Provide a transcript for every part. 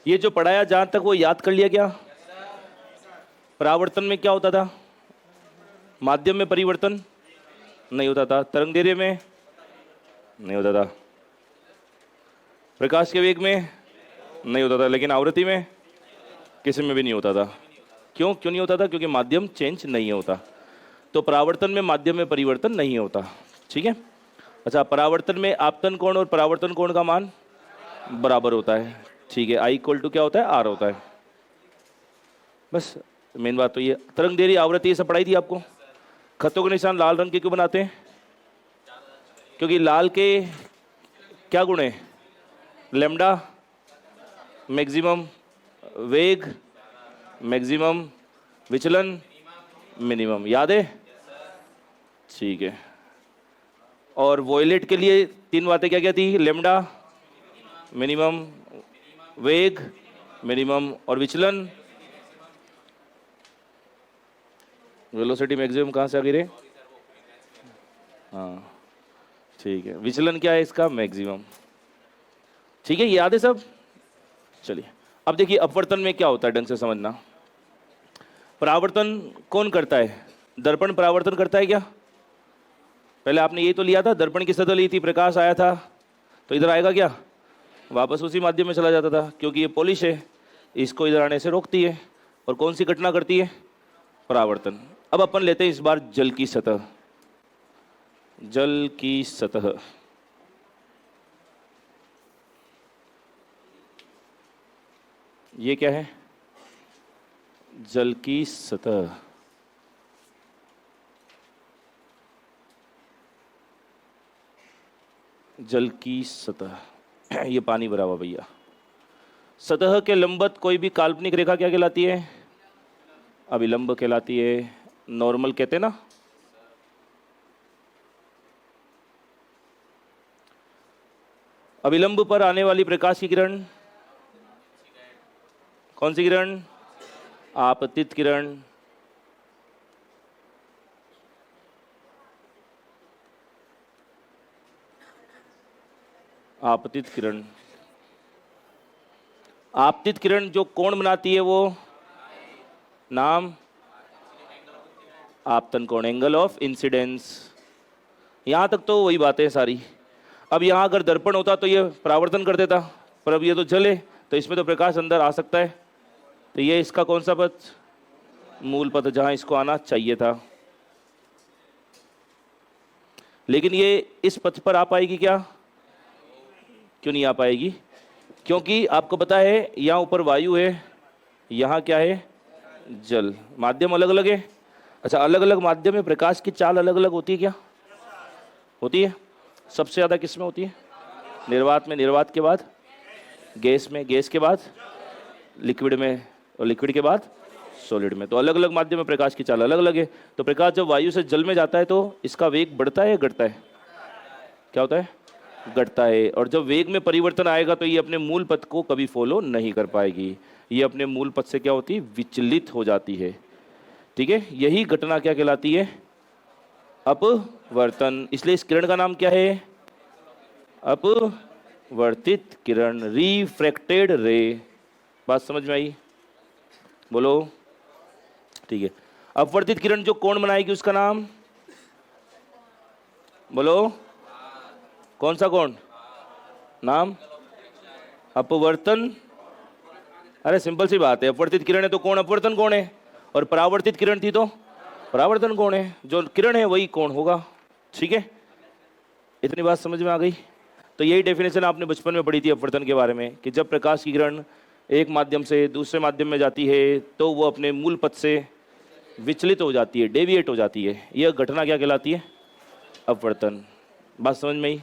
ये जो पढ़ाया जहां तक वो याद कर लिया क्या? परावर्तन में क्या होता था? माध्यम में परिवर्तन नहीं होता था, तरंगदैर्घ्य में नहीं होता था, प्रकाश के वेग में नहीं होता था, लेकिन आवृत्ति में किसी में भी नहीं होता था। क्यों क्यों नहीं होता था? क्योंकि माध्यम चेंज नहीं होता। तो परावर्तन में माध्यम में परिवर्तन नहीं होता। ठीक है। अच्छा, परावर्तन में आपतन कोण और परावर्तन कोण का मान बराबर होता है। ठीक है, आई इक्वल टू क्या होता है? आर होता है। बस मेन बात तो ये। तरंग देरी, आवृत्ति, ये सब पढ़ाई थी आपको। खतों के निशान लाल रंग के क्यों बनाते हैं? क्योंकि लाल के क्या गुण है? लैम्डा, मैक्सिमम वेग, मैक्सिमम विचलन, मिनिमम। याद है? ठीक है। और वॉयलेट के लिए तीन बातें क्या क्या थी? लैम्डा, मिनिमम वेग, मिनिमम और विचलन। वेलोसिटी मैक्सिमम कहाँ से आ गई रे? हाँ ठीक है, विचलन क्या है इसका? मैक्सिमम। ठीक है, ये याद है सब? चलिए अब देखिए अपवर्तन में क्या होता है, ढंग से समझना। परावर्तन कौन करता है? दर्पण परावर्तन करता है क्या? पहले आपने ये तो लिया था, दर्पण की सतह ली थी, प्रकाश आया था तो इधर आएगा क्या? वापस उसी माध्यम में चला जाता था, क्योंकि ये पॉलिश है, इसको इधर आने से रोकती है। और कौन सी घटना करती है? परावर्तन। अब अपन लेते हैं इस बार जल की सतह। जल की सतह, ये क्या है? जल की सतह। जल की सतह, ये पानी भरा हुआ भैया। सतह के लंबवत कोई भी काल्पनिक रेखा क्या कहलाती है? अभिलंब कहलाती है। नॉर्मल कहते हैं ना। अभिलंब पर आने वाली प्रकाश की किरण कौन सी किरण? आपतित किरण। आपतित किरण। आपतित किरण जो कोण बनाती है वो नाम? आपतन कोण, एंगल ऑफ इंसिडेंस। यहां तक तो वही बातें सारी। अब यहां अगर दर्पण होता तो ये परावर्तन कर देता, पर अब ये तो जल है तो इसमें तो प्रकाश अंदर आ सकता है। तो ये इसका कौन सा पथ? मूल पथ, जहां इसको आना चाहिए था। लेकिन ये इस पथ पर आ पाएगी क्या? क्यों नहीं आ पाएगी? क्योंकि आपको पता है यहाँ ऊपर वायु है, यहाँ क्या है? जल। माध्यम अलग अलग है। अच्छा, अलग अलग माध्यम में प्रकाश की चाल अलग अलग होती है क्या? होती है। सबसे ज़्यादा किस में होती है? निर्वात में। निर्वात के बाद गैस में। गैस के बाद लिक्विड में। और लिक्विड के बाद सॉलिड में। तो अलग अलग माध्यम में प्रकाश की चाल अलग अलग है। तो प्रकाश जब वायु से जल में जाता है तो इसका वेग बढ़ता है या घटता है? क्या होता है? घटता है। और जब वेग में परिवर्तन आएगा तो ये अपने मूल पथ को कभी फॉलो नहीं कर पाएगी। ये अपने मूल पथ से क्या होती है? विचलित हो जाती है। ठीक है, यही घटना क्या कहलाती है? अपवर्तन। इसलिए इस किरण का नाम क्या है? अपवर्तित किरण, रिफ्रैक्टेड रे। बात समझ में आई? बोलो। ठीक है, अपवर्तित किरण जो कोण बनाएगी उसका नाम बोलो। कौन सा कोण? नाम अपवर्तन। अरे सिंपल सी बात है, अपवर्तित किरण है तो कोण अपवर्तन कोण है, और परावर्तित किरण थी तो परावर्तन कोण है। जो किरण है वही कोण होगा। ठीक है, इतनी बात समझ में आ गई? तो यही डेफिनेशन आपने बचपन में पढ़ी थी अपवर्तन के बारे में, कि जब प्रकाश की किरण एक माध्यम से दूसरे माध्यम में जाती है तो वो अपने मूल पथ से विचलित हो जाती है, डेविएट हो जाती है। यह घटना क्या कहलाती है? अपवर्तन। बात समझ में आई?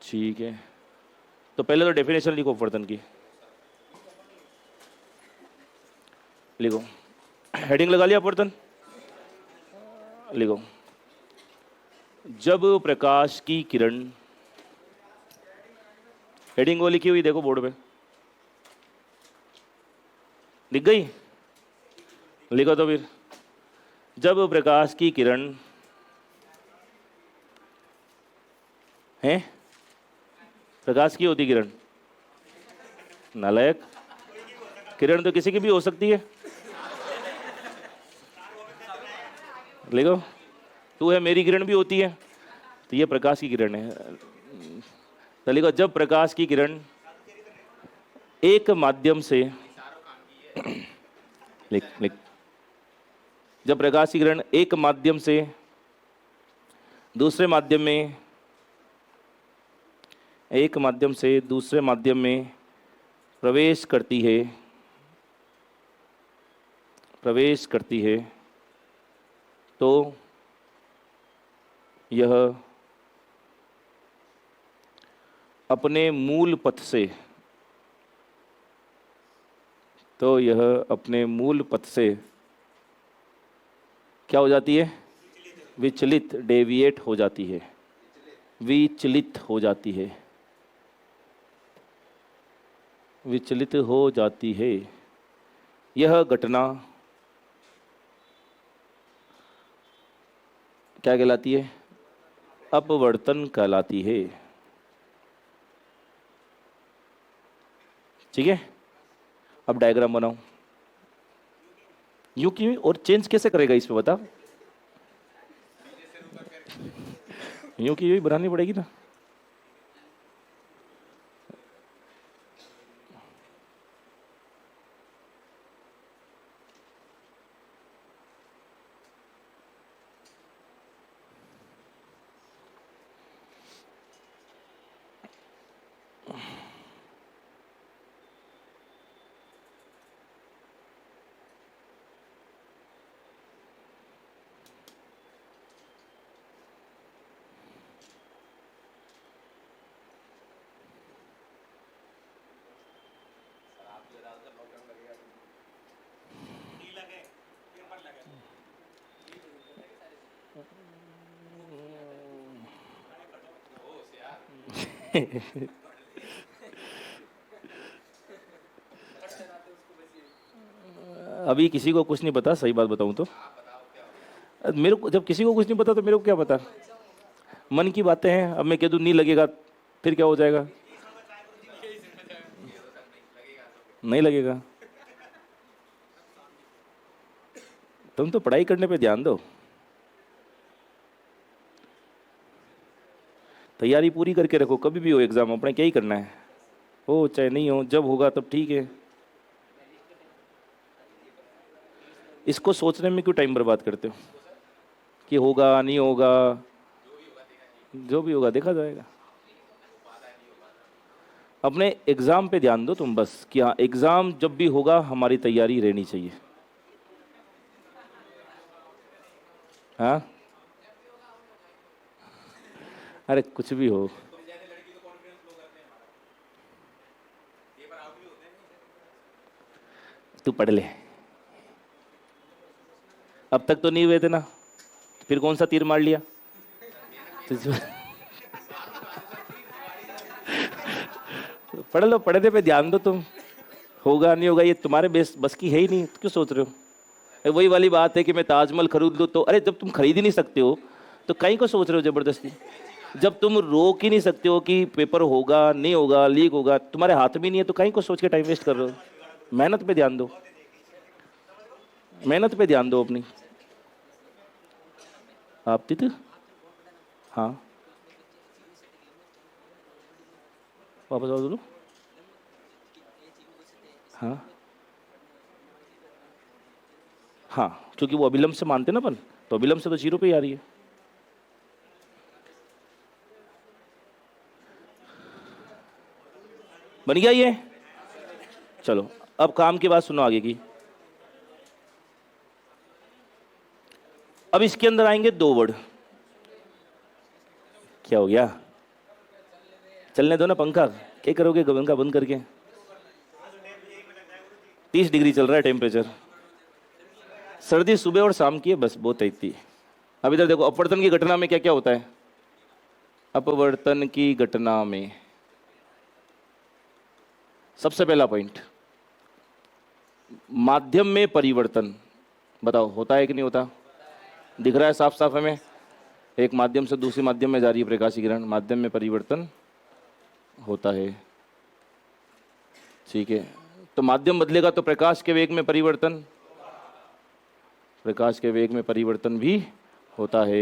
ठीक है, तो पहले तो डेफिनेशन लिखो अपवर्तन की। लिखो, हेडिंग लगा लिया अपवर्तन? लिखो, जब प्रकाश की किरण, हेडिंग वो लिखी हुई देखो बोर्ड पे, दिख गई? लिखो तो फिर, जब प्रकाश की किरण है, प्रकाश की होती किरण, नालायक, किरण तो किसी की भी हो सकती है। देखो, तू है, मेरी किरण भी होती है, तो ये प्रकाश की किरण है। तो लिखो, जब प्रकाश की किरण एक माध्यम से लिख लिख, जब प्रकाश की किरण एक माध्यम से दूसरे माध्यम में, एक माध्यम से दूसरे माध्यम में प्रवेश करती है, प्रवेश करती है, तो यह अपने मूल पथ से, तो यह अपने मूल पथ से क्या हो जाती है? विचलित, डेविएट हो जाती है, विचलित हो जाती है, विचलित हो जाती है। यह घटना क्या कहलाती है? अपवर्तन कहलाती है। ठीक है, अब डायग्राम बनाओ। यूं क्यों और चेंज कैसे करेगा इस पे बता? यूं की यूं बनानी पड़ेगी ना। अभी किसी को कुछ नहीं पता, सही बात बताऊं तो मेरे को, जब किसी को कुछ नहीं पता तो मेरे को क्या पता? मन की बातें हैं। अब मैं कह दूं नहीं लगेगा, फिर क्या हो जाएगा? नहीं लगेगा। तुम तो पढ़ाई करने पे ध्यान दो, तैयारी पूरी करके रखो। कभी भी हो एग्जाम, अपने क्या ही करना है, हो चाहे नहीं हो, जब होगा तब ठीक है। इसको सोचने में क्यों टाइम बर्बाद करते हो कि होगा नहीं होगा? जो भी होगा देखा जाएगा। अपने एग्जाम पे ध्यान दो तुम बस, कि हाँ एग्जाम जब भी होगा हमारी तैयारी रहनी चाहिए। हाँ, अरे कुछ भी हो, तू पढ़ ले। अब तक तो नहीं हुए थे ना, फिर कौन सा तीर मार लिया? पढ़ लो, पढ़ने पे ध्यान दो तुम। होगा नहीं होगा ये तुम्हारे बस की है ही नहीं, क्यों सोच रहे हो? वही वाली बात है कि मैं ताजमहल खरीद लूँ तो, अरे जब तुम खरीद ही नहीं सकते हो तो कहीं को सोच रहे हो जबरदस्ती? जब तुम रोक ही नहीं सकते हो कि पेपर होगा नहीं होगा, लीक होगा, तुम्हारे हाथ में नहीं है, तो कहीं को सोच के टाइम वेस्ट कर रहे हो? मेहनत पे ध्यान दो, मेहनत पे ध्यान दो अपनी। आप तित, हाँ वापस आओ बोलो। हाँ हाँ, क्योंकि वो अभिलंब से मानते ना अपन, तो अभिलंब से तो जीरो पे ही आ रही है। बन गया ये? चलो अब काम की बात सुनो आगे की। अब इसके अंदर आएंगे दो वर्ड। क्या हो गया? चलने दो ना पंखा, क्या करोगे पंखा बंद करके? 30 डिग्री चल रहा है टेम्परेचर। सर्दी सुबह और शाम की है, बस बहुत है इतनी। अब इधर देखो, अपवर्तन की घटना में क्या क्या होता है? अपवर्तन की घटना में सबसे पहला पॉइंट, माध्यम में परिवर्तन। बताओ होता है कि नहीं होता? दिख रहा है साफ साफ हमें? एक माध्यम से दूसरे माध्यम में जा रही है प्रकाश की किरण, माध्यम में परिवर्तन होता है। ठीक है, तो माध्यम बदलेगा तो प्रकाश के वेग में परिवर्तन, प्रकाश के वेग में परिवर्तन भी होता है।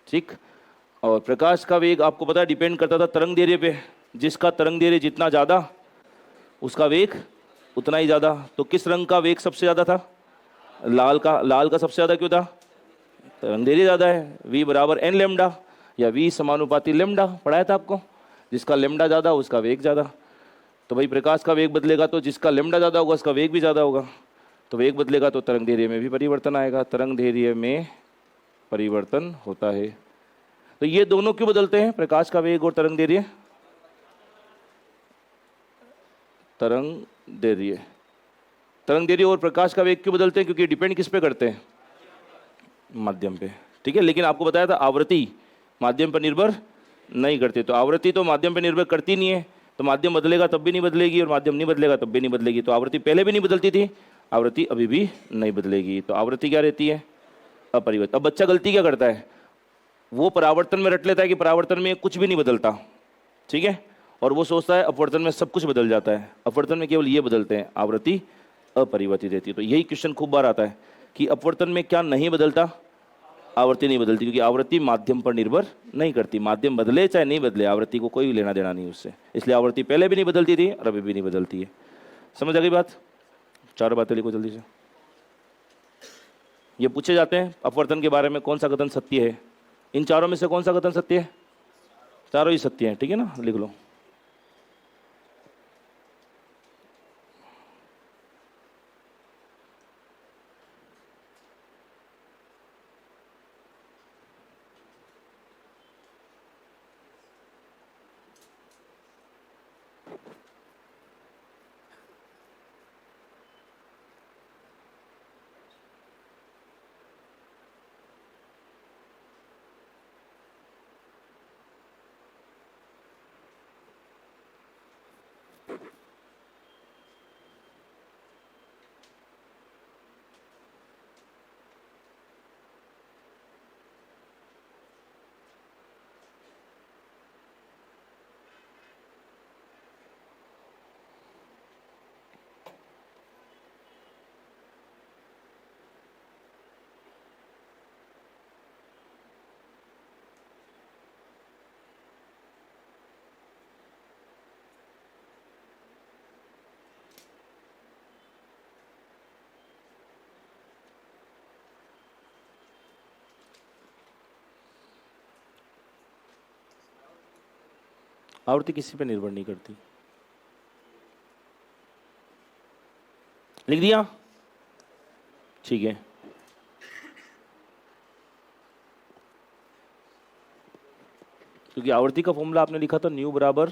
ठीक, और प्रकाश का वेग आपको पता है डिपेंड करता था तरंग दैर्ध्य पे, जिसका तरंग दैर्ध्य जितना ज़्यादा उसका वेग उतना ही ज़्यादा। तो किस रंग का वेग सबसे ज़्यादा था? लाल का। लाल का सबसे ज़्यादा क्यों था? तरंग दैर्ध्य ज़्यादा है, v बराबर n लेमडा या v समानुपाती लेमडा, पढ़ाया था आपको। जिसका लेमडा ज़्यादा उसका वेग ज़्यादा। तो भाई प्रकाश का वेग बदलेगा तो जिसका लेमडा ज़्यादा होगा उसका वेग भी ज़्यादा होगा। तो वेग बदलेगा तो तरंग दैर्ध्य में भी परिवर्तन आएगा, तरंग दैर्ध्य में परिवर्तन होता है। तो ये दोनों क्यों बदलते हैं, प्रकाश का वेग और तरंग दैर्ध्य? तरंग दैर्ध्य, तरंग दैर्ध्य और प्रकाश का वेग क्यों बदलते हैं? क्योंकि डिपेंड किस पे करते हैं? माध्यम पे। ठीक है, लेकिन आपको बताया था आवृत्ति माध्यम पर निर्भर नहीं करती। तो आवृत्ति तो माध्यम पर निर्भर करती नहीं है, तो माध्यम बदलेगा तब भी नहीं बदलेगी और माध्यम नहीं बदलेगा तब भी नहीं बदलेगी। तो आवृत्ति पहले भी नहीं बदलती थी, आवृत्ति अभी भी नहीं बदलेगी। तो आवृत्ति क्या रहती है? अपरिवर्तित। अब बच्चा गलती क्या करता है, वो परावर्तन में रट लेता है कि परावर्तन में कुछ भी नहीं बदलता, ठीक है, और वो सोचता है अपवर्तन में सब कुछ बदल जाता है। अपवर्तन में केवल ये बदलते हैं, आवृत्ति अपरिवर्तित रहती है। तो यही क्वेश्चन खूब बार आता है कि अपवर्तन में क्या नहीं बदलता? आवृत्ति नहीं बदलती, क्योंकि आवृत्ति माध्यम पर निर्भर नहीं करती। माध्यम बदले चाहे नहीं बदले, आवृत्ति को कोई लेना देना नहीं उससे। इसलिए आवृत्ति पहले भी नहीं बदलती थी और अभी भी नहीं बदलती है। समझ आ गई बात? चार बातें लिखो जल्दी से। ये पूछे जाते हैं अपवर्तन के बारे में कौन सा कथन सत्य है, इन चारों में से कौन सा कथन सत्य है? चारों ही सत्य है, ठीक है ना, लिख लो। आवृत्ति किसी पे निर्भर नहीं करती। लिख दिया? ठीक है। क्योंकि आवृत्ति का फॉर्मूला आपने लिखा था न्यू बराबर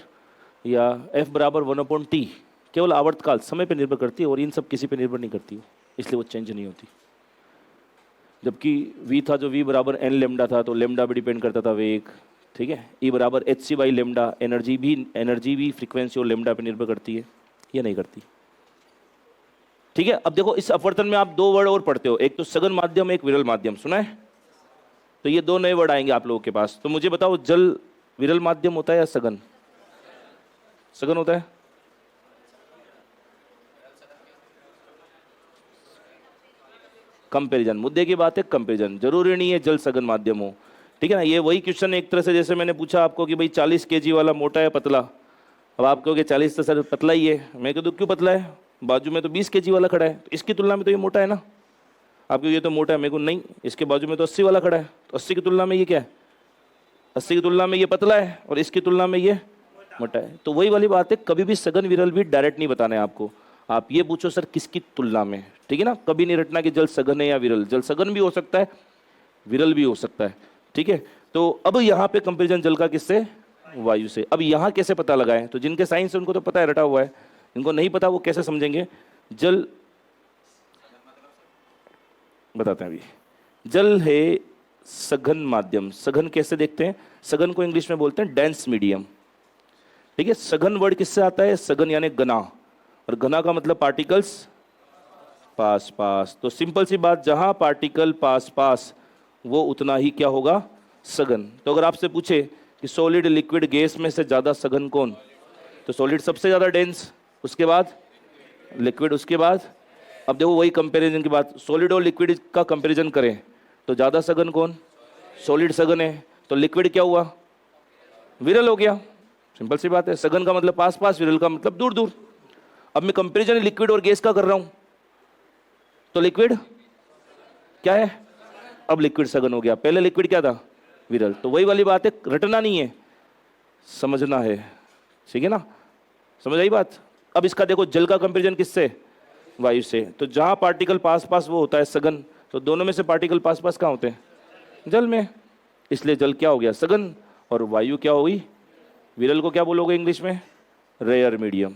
या एफ बराबर 1/t, केवल आवर्तकाल समय पे निर्भर करती है और इन सब किसी पे निर्भर नहीं करती, इसलिए वो चेंज नहीं होती। जबकि v था जो v बराबर n लेमडा था, तो लेमडा भी डिपेंड करता था वेग, ठीक है। e बराबर hc बाई लेमडा, एनर्जी भी फ्रीक्वेंसी और लेमडा पे निर्भर करती है, ये नहीं करती, ठीक है। अब देखो इस अपवर्तन में आप दो वर्ड और पढ़ते हो, एक तो सघन माध्यम, एक विरल माध्यम, सुना है? तो ये दो नए वर्ड आएंगे आप लोगों के पास। तो मुझे बताओ जल विरल माध्यम होता है या सघन? सघन होता है। कंपैरिजन, मुद्दे की बात है कंपैरिजन, जरूरी नहीं है जल सघन माध्यम हो, ठीक है ना। ये वही क्वेश्चन एक तरह से जैसे मैंने पूछा आपको कि भाई 40 kg वाला मोटा है पतला, अब आप कहोगे 40 तो सर पतला ही है, मैं कह दूँ क्यों पतला है, बाजू में तो 20 kg वाला खड़ा है, तो इसकी तुलना में तो ये मोटा है ना। आप कहोगे ये तो मोटा है, मेरे को नहीं, इसके बाजू में तो 80 वाला खड़ा है, तो 80 की तुलना में ये क्या है, 80 की तुलना में ये पतला है और इसकी तुलना में ये मोटा है। तो वही वाली बात है, कभी भी सघन विरल भी डायरेक्ट नहीं बताना है आपको, आप ये पूछो सर किसकी तुलना में, ठीक है ना। कभी नहीं रटना कि जल सघन है या विरल, जल सघन भी हो सकता है विरल भी हो सकता है, ठीक है। तो अब यहाँ पे कंपेरिजन जल का किससे, वायु से। अब यहाँ कैसे पता लगाएं, तो जिनके साइंस है उनको तो पता है, रटा हुआ है, इनको नहीं पता वो कैसे समझेंगे। जल बताते हैं अभी। जल है सघन माध्यम, सघन कैसे देखते हैं, सघन को इंग्लिश में बोलते हैं डेंस मीडियम, ठीक है। सघन वर्ड किससे आता है, सघन यानी घना, और घना का मतलब पार्टिकल्स पास पास। तो सिंपल सी बात, जहां पार्टिकल पास पास वो उतना ही क्या होगा, सघन। तो अगर आपसे पूछे कि सॉलिड लिक्विड गैस में से ज्यादा सघन कौन, तो सॉलिड सबसे ज़्यादा डेंस, उसके बाद लिक्विड, उसके बाद अब देखो वही कंपैरिजन की बात, सॉलिड और लिक्विड का कंपैरिजन करें तो ज़्यादा सघन कौन? सॉलिड सघन है, तो लिक्विड क्या हुआ? विरल हो गया। सिंपल सी बात है, सघन का मतलब पास पास, विरल का मतलब दूर दूर। अब मैं कंपैरिजन लिक्विड और गैस का कर रहा हूं, तो लिक्विड क्या है? अब लिक्विड सघन हो गया, पहले लिक्विड क्या था? विरल। तो वही वाली बात है, रटना नहीं है, समझना है। ठीक है ना, समझ आई बात? अब इसका देखो, जल का कंपैरिजन किससे? वायु से। तो जहां पार्टिकल पास पास वो होता है सघन, तो दोनों में से पार्टिकल पास पास कहाँ होते हैं? जल में। इसलिए जल क्या हो गया? सघन। और वायु क्या हुई? विरल को क्या बोलोगे इंग्लिश में? Rare medium.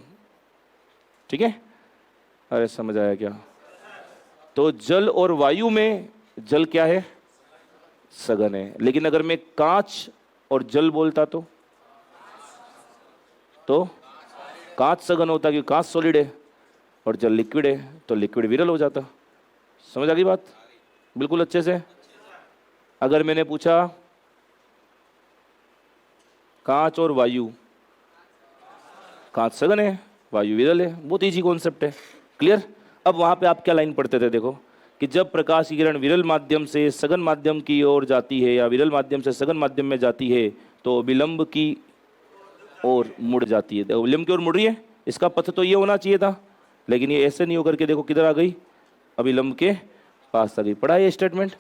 ठीक है, अरे समझ आया क्या? तो जल और वायु में जल क्या है? सघन है। लेकिन अगर मैं कांच और जल बोलता तो कांच सघन होता, क्योंकि कांच सॉलिड है और जल लिक्विड है, तो लिक्विड विरल हो जाता। समझ आ गई बात? बिल्कुल अच्छे से। अगर मैंने पूछा कांच और वायु, कांच सघन है, वायु विरल है, बहुत इजी कॉन्सेप्ट है। क्लियर? अब वहां पे आप क्या लाइन पढ़ते थे? देखो कि जब प्रकाश की किरण विरल माध्यम से सघन माध्यम की ओर जाती है या विरल माध्यम से सघन माध्यम में जाती है तो विलंब की ओर मुड़ जाती है। देखो विलंब की ओर मुड़ रही है, इसका पथ तो ये होना चाहिए था, लेकिन ये ऐसे नहीं होकर के देखो किधर आ गई? अविलंब के पास आ गई। पढ़ा ये स्टेटमेंट?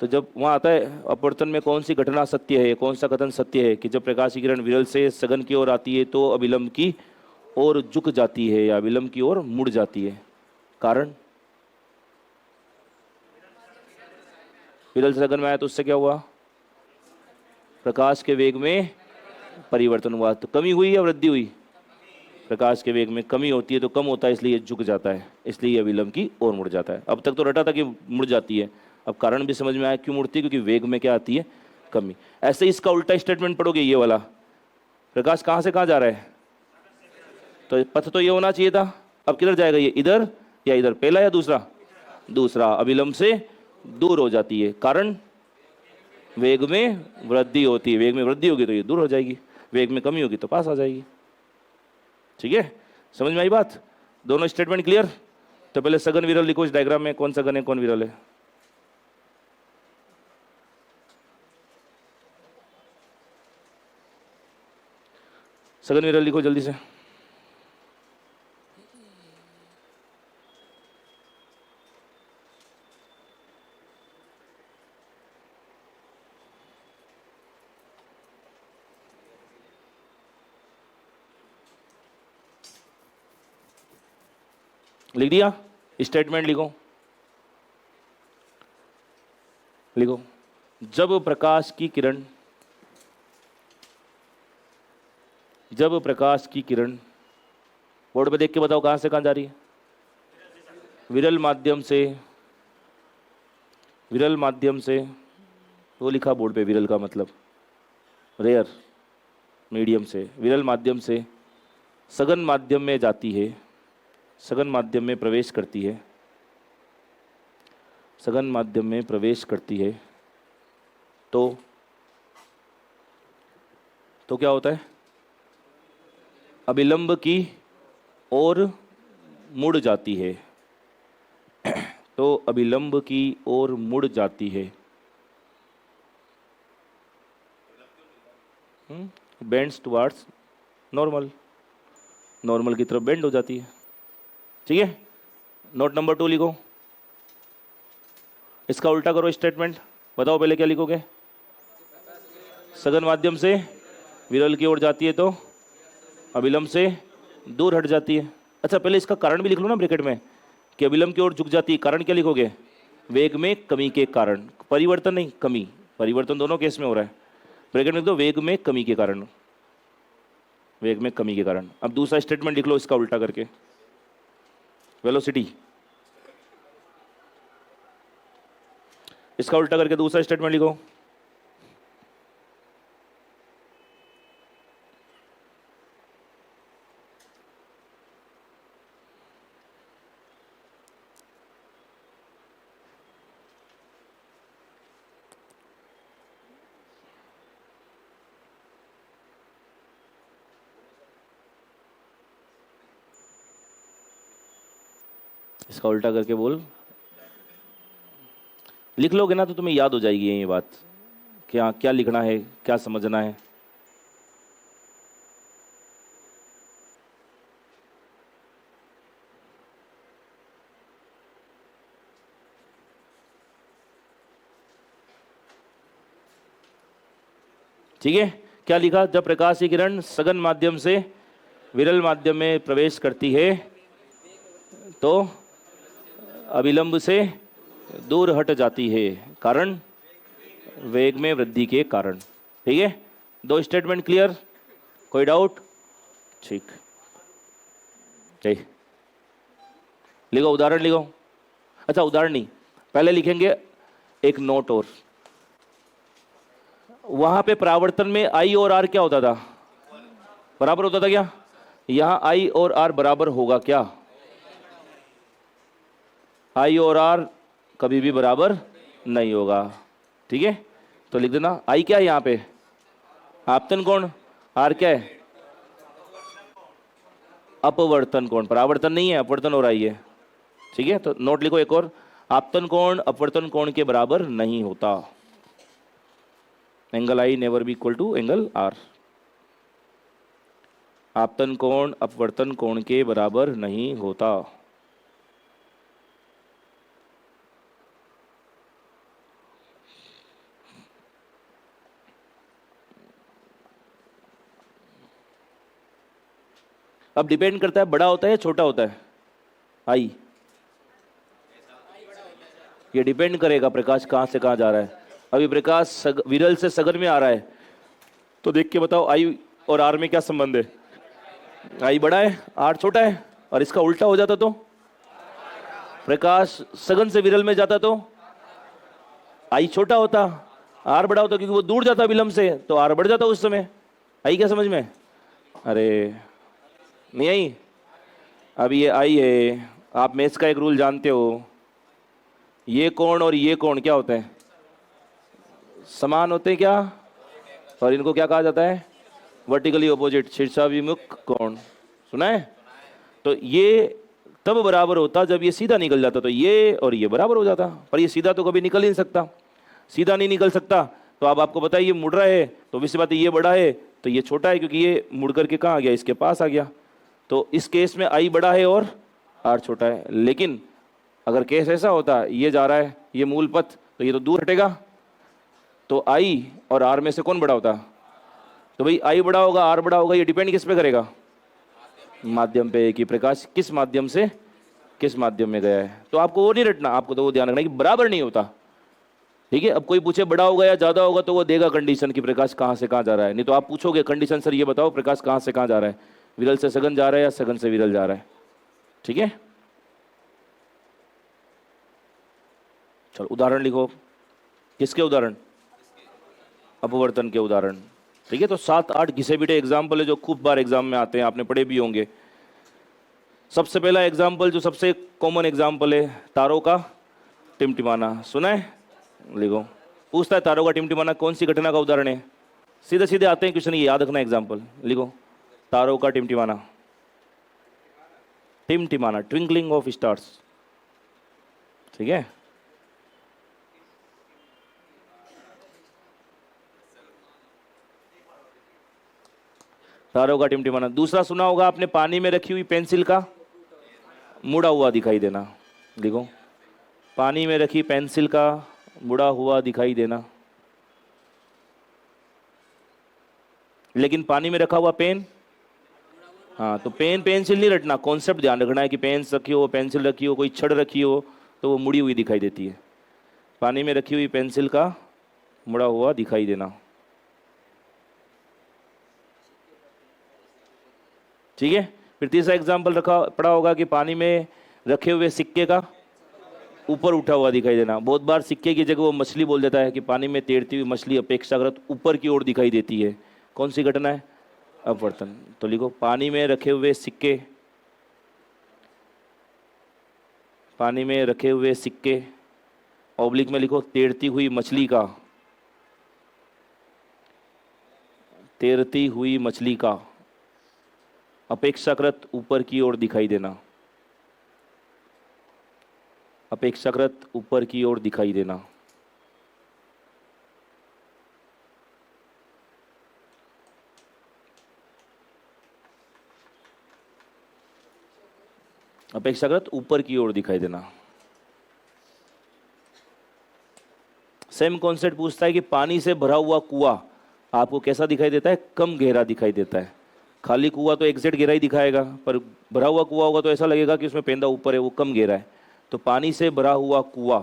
तो जब वहाँ आता है अपवर्तन में कौन सी घटना सत्य है, कौन सा कथन सत्य है कि जब प्रकाश की किरण विरल से सघन की ओर आती है तो अविलंब की ओर झुक जाती है या विलंब की ओर मुड़ जाती है। कारण? विरल से सघन में आया तो उससे क्या हुआ? प्रकाश के वेग में परिवर्तन हुआ। तो कमी हुई या वृद्धि हुई? प्रकाश के वेग में कमी होती है तो कम होता है, इसलिए झुक जाता है, इसलिए यह विलंब की ओर मुड़ जाता है। अब तक तो रटा था कि मुड़ जाती है, अब कारण भी समझ में आया क्यों मुड़ती है, क्योंकि वेग में क्या आती है? कमी। ऐसे ही इसका उल्टा स्टेटमेंट पढ़ोगे, ये वाला, प्रकाश कहाँ से कहाँ जा रहा है? तो पथ तो ये होना चाहिए था, अब किधर जाएगा ये? इधर या इधर? पहला या दूसरा? दूसरा। अविलंब से दूर हो जाती है, कारण वेग में वृद्धि होती है। वेग में वृद्धि होगी तो ये दूर हो जाएगी, वेग में कमी होगी तो पास आ जाएगी। ठीक है, समझ में आई बात? दोनों स्टेटमेंट क्लियर? तो पहले सघन विरल लिखो इस डायग्राम में, कौन सघन है कौन विरल है। सघन विरल लिखो जल्दी से। लिख दिया? स्टेटमेंट लिखो, लिखो। जब प्रकाश की किरण, जब प्रकाश की किरण, बोर्ड पे देख के बताओ कहां से कहां जा रही है? विरल माध्यम से, विरल माध्यम से, वो लिखा बोर्ड पे, विरल का मतलब रेयर मीडियम से, विरल माध्यम से सघन माध्यम में जाती है, सघन माध्यम में प्रवेश करती है, सघन माध्यम में प्रवेश करती है तो क्या होता है? अभिलंब की ओर मुड़ जाती है। तो अभिलंब की ओर मुड़ जाती है, बेंड्स टुवार्ड्स नॉर्मल, नॉर्मल की तरफ बेंड हो जाती है। ठीक है, नोट नंबर 2 लिखो। इसका उल्टा करो स्टेटमेंट, बताओ पहले क्या लिखोगे? सघन माध्यम से विरल की ओर जाती है तो अभिलंब से दूर हट जाती है। अच्छा पहले इसका कारण भी लिख लो ना ब्रैकेट में, कि अभिलंब की ओर झुक जाती है, कारण क्या लिखोगे? वेग में कमी के कारण, परिवर्तन नहीं कमी, परिवर्तन दोनों केस में हो रहा है। ब्रैकेट में लिख दो वेग में कमी के कारण, वेग में कमी के कारण। अब दूसरा स्टेटमेंट लिख लो इसका उल्टा करके, वेलोसिटी। इसका उल्टा करके दूसरा स्टेटमेंट लिखो, इसका उल्टा करके बोल। लिख लोगे ना तो तुम्हें याद हो जाएगी ये बात, क्या क्या लिखना है, क्या समझना है। ठीक है, क्या लिखा? जब प्रकाश की किरण सघन माध्यम से विरल माध्यम में प्रवेश करती है तो अविलंब से दूर हट जाती है, कारण वेग में वृद्धि के कारण। ठीक है, दो स्टेटमेंट क्लियर? कोई डाउट? ठीक, ठीक, लिखो उदाहरण लिखो। अच्छा उदाहरण नहीं, पहले लिखेंगे एक नोट और। वहां पे परावर्तन में आई और आर क्या होता था? बराबर होता था क्या? यहां आई और आर बराबर होगा क्या? आई और आर कभी भी बराबर नहीं होगा। ठीक है, तो लिख देना आई क्या है यहां पे? आपतन कोण। आर क्या है? अपवर्तन कोण। परावर्तन नहीं है, अपवर्तन हो रहा है ये। ठीक है, तो नोट लिखो एक और, आपतन कोण अपवर्तन कोण के बराबर नहीं होता। Angle I never be equal to angle R. आपतन कोण अपवर्तन कोण के बराबर नहीं होता। अब डिपेंड करता है बड़ा होता है या छोटा होता है आई। ये डिपेंड करेगा प्रकाश कहां से कहां जा रहा है। अभी प्रकाश विरल से सघन में आ रहा है, तो देख के बताओ आई और आर में क्या संबंध है? आई बड़ा है, आर छोटा है। और इसका उल्टा हो जाता तो प्रकाश सघन से विरल में जाता तो आई छोटा होता, आर बड़ा होता, क्योंकि वो दूर जाता विलंब से, तो आर बढ़ जाता उस समय। आई क्या समझ में? अरे नहीं आई। अब ये आई है, आप मैथ्स का एक रूल जानते हो, ये कोण और ये कोण क्या होते हैं? समान होते हैं क्या? और इनको क्या कहा जाता है? वर्टिकली ऑपोजिट, शीर्षाभिमुख कोण। सुना है? तो ये तब बराबर होता जब ये सीधा निकल जाता, तो ये और ये बराबर हो जाता। पर ये सीधा तो कभी निकल ही नहीं सकता, सीधा नहीं निकल सकता। तो अब आपको पता है ये मुड़ रहा है, तो वैसी बात है ये बड़ा है तो ये छोटा है, क्योंकि ये मुड़ करके कहाँ आ गया? इसके पास आ गया। तो इस केस में आई बड़ा है और आर छोटा है। लेकिन अगर केस ऐसा होता ये जा रहा है ये मूल पथ, तो ये तो दूर हटेगा, तो आई और आर में से कौन बड़ा होता? तो भाई आई बड़ा होगा, आर बड़ा होगा, ये डिपेंड किस पे करेगा? माध्यम पे, कि प्रकाश किस माध्यम से किस माध्यम में गया है। तो आपको वो नहीं रटना, आपको तो वो ध्यान रखना कि बराबर नहीं होता। ठीक है, अब कोई पूछे बड़ा होगा या ज्यादा होगा तो वो देगा कंडीशन कि प्रकाश कहां से कहां जा रहा है। नहीं तो आप पूछोगे कंडीशन सर ये बताओ प्रकाश कहां से कहां जा रहा है, विरल से सघन जा रहा है या सघन से विरल जा रहा है। ठीक है, चलो उदाहरण लिखो। किसके उदाहरण? अपवर्तन के उदाहरण। ठीक है, तो 7-8 घिसे पिटे एग्जाम्पल है जो खूब बार एग्जाम में आते हैं, आपने पढ़े भी होंगे। सबसे पहला एग्जाम्पल जो सबसे कॉमन एग्जाम्पल है, तारों का टिमटिमाना। सुना है? लिखो। पूछता है तारों का टिमटिमाना कौन सी घटना का उदाहरण है? सीधे सीधे आते हैं क्वेश्चन, ये याद रखना एग्जाम्पल। लिखो तारों का टिमटिमाना। टिमटिमाना, ट्विंकलिंग ऑफ स्टार्स। ठीक है, तारों का टिमटिमाना। दूसरा सुना होगा आपने, पानी में रखी हुई पेंसिल का मुड़ा हुआ दिखाई देना। देखो, पानी में रखी पेंसिल का मुड़ा हुआ दिखाई देना। लेकिन पानी में रखा हुआ पेन, हाँ, तो पेन पेंसिल नहीं रटना, कॉन्सेप्ट ध्यान रखना है कि पेन रखी हो, पेंसिल रखी हो, कोई छड़ रखी हो तो वो मुड़ी हुई दिखाई देती है। पानी में रखी हुई पेंसिल का मुड़ा हुआ दिखाई देना। ठीक है, फिर तीसरा एग्जाम्पल रखा पड़ा होगा कि पानी में रखे हुए सिक्के का ऊपर उठा हुआ दिखाई देना। बहुत बार सिक्के की जगह वो मछली बोल देता है कि पानी में तैरती हुई मछली अपेक्षाकृत ऊपर की ओर दिखाई देती है। कौन सी घटना है? अपवर्तन। तो लिखो पानी में रखे हुए सिक्के, पानी में रखे हुए सिक्के, ऑब्लिक में लिखो तैरती हुई मछली का, तैरती हुई मछली का अपेक्षाकृत ऊपर की ओर दिखाई देना। अपेक्षाकृत ऊपर की ओर दिखाई देना। अपेक्षाकृत ऊपर की ओर दिखाई देना। सेम कॉन्सेप्ट पूछता है कि पानी से भरा हुआ कुआं आपको कैसा दिखाई देता है? कम गहरा दिखाई देता है। खाली कुआं तो एग्जैक्ट गहरा ही दिखाएगा, पर भरा हुआ कुआं होगा तो ऐसा लगेगा कि उसमें पेंदा ऊपर है, वो कम गहरा है। तो पानी से भरा हुआ कुआं,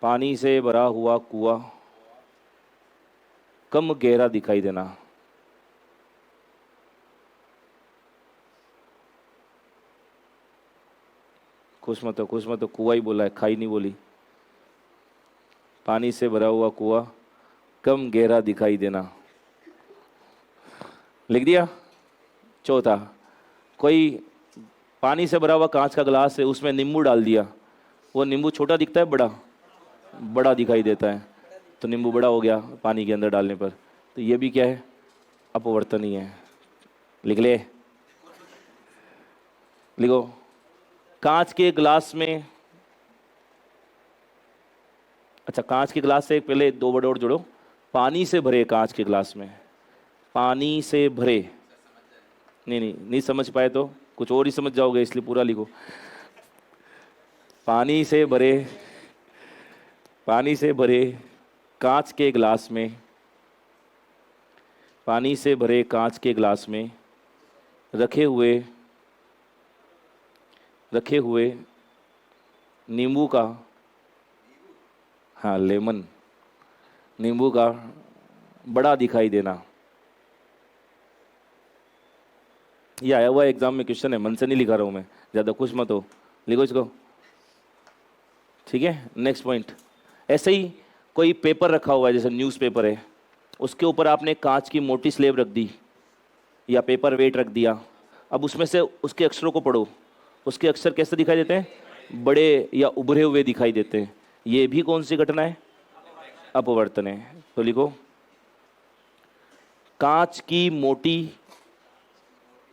पानी से भरा हुआ कुआं कम गहरा दिखाई देना। खुश मत हो, कुआं ही बोला है, खाई नहीं बोली। पानी से भरा हुआ कुआं कम गहरा दिखाई देना, लिख दिया। चौथा, कोई पानी से भरा हुआ कांच का गिलास है, उसमें नींबू डाल दिया, वो नींबू छोटा दिखता है बड़ा? बड़ा दिखाई देता है, तो नींबू बड़ा हो गया पानी के अंदर डालने पर। तो ये भी क्या है? अपवर्तनीय है। लिख ले, लिखो। कांच के गिलास में, अच्छा कांच के गिलास से पहले दो वर्ड और जोड़ो। पानी से भरे कांच के गिलास में, पानी से भरे, नहीं समझ पाए तो कुछ और ही समझ जाओगे, इसलिए पूरा लिखो। पानी से भरे, पानी से भरे कांच के गिलास में, पानी से भरे कांच के गिलास में रखे हुए नींबू का, हाँ लेमन, नींबू का बड़ा दिखाई देना। ये आया हुआ एग्जाम में क्वेश्चन है, मन से नहीं लिखा रहा हूँ मैं, ज़्यादा खुश मत हो, लिखो इसको। ठीक है, नेक्स्ट पॉइंट। ऐसे ही कोई पेपर रखा हुआ है, जैसे न्यूज़पेपर है, उसके ऊपर आपने कांच की मोटी स्लेब रख दी या पेपर वेट रख दिया। अब उसमें से उसके अक्षरों को पढ़ो, उसके अक्षर कैसे दिखाई देते हैं? बड़े या उभरे हुए दिखाई देते हैं। ये भी कौन सी घटना है? अपवर्तन है। तो लिखो, कांच की मोटी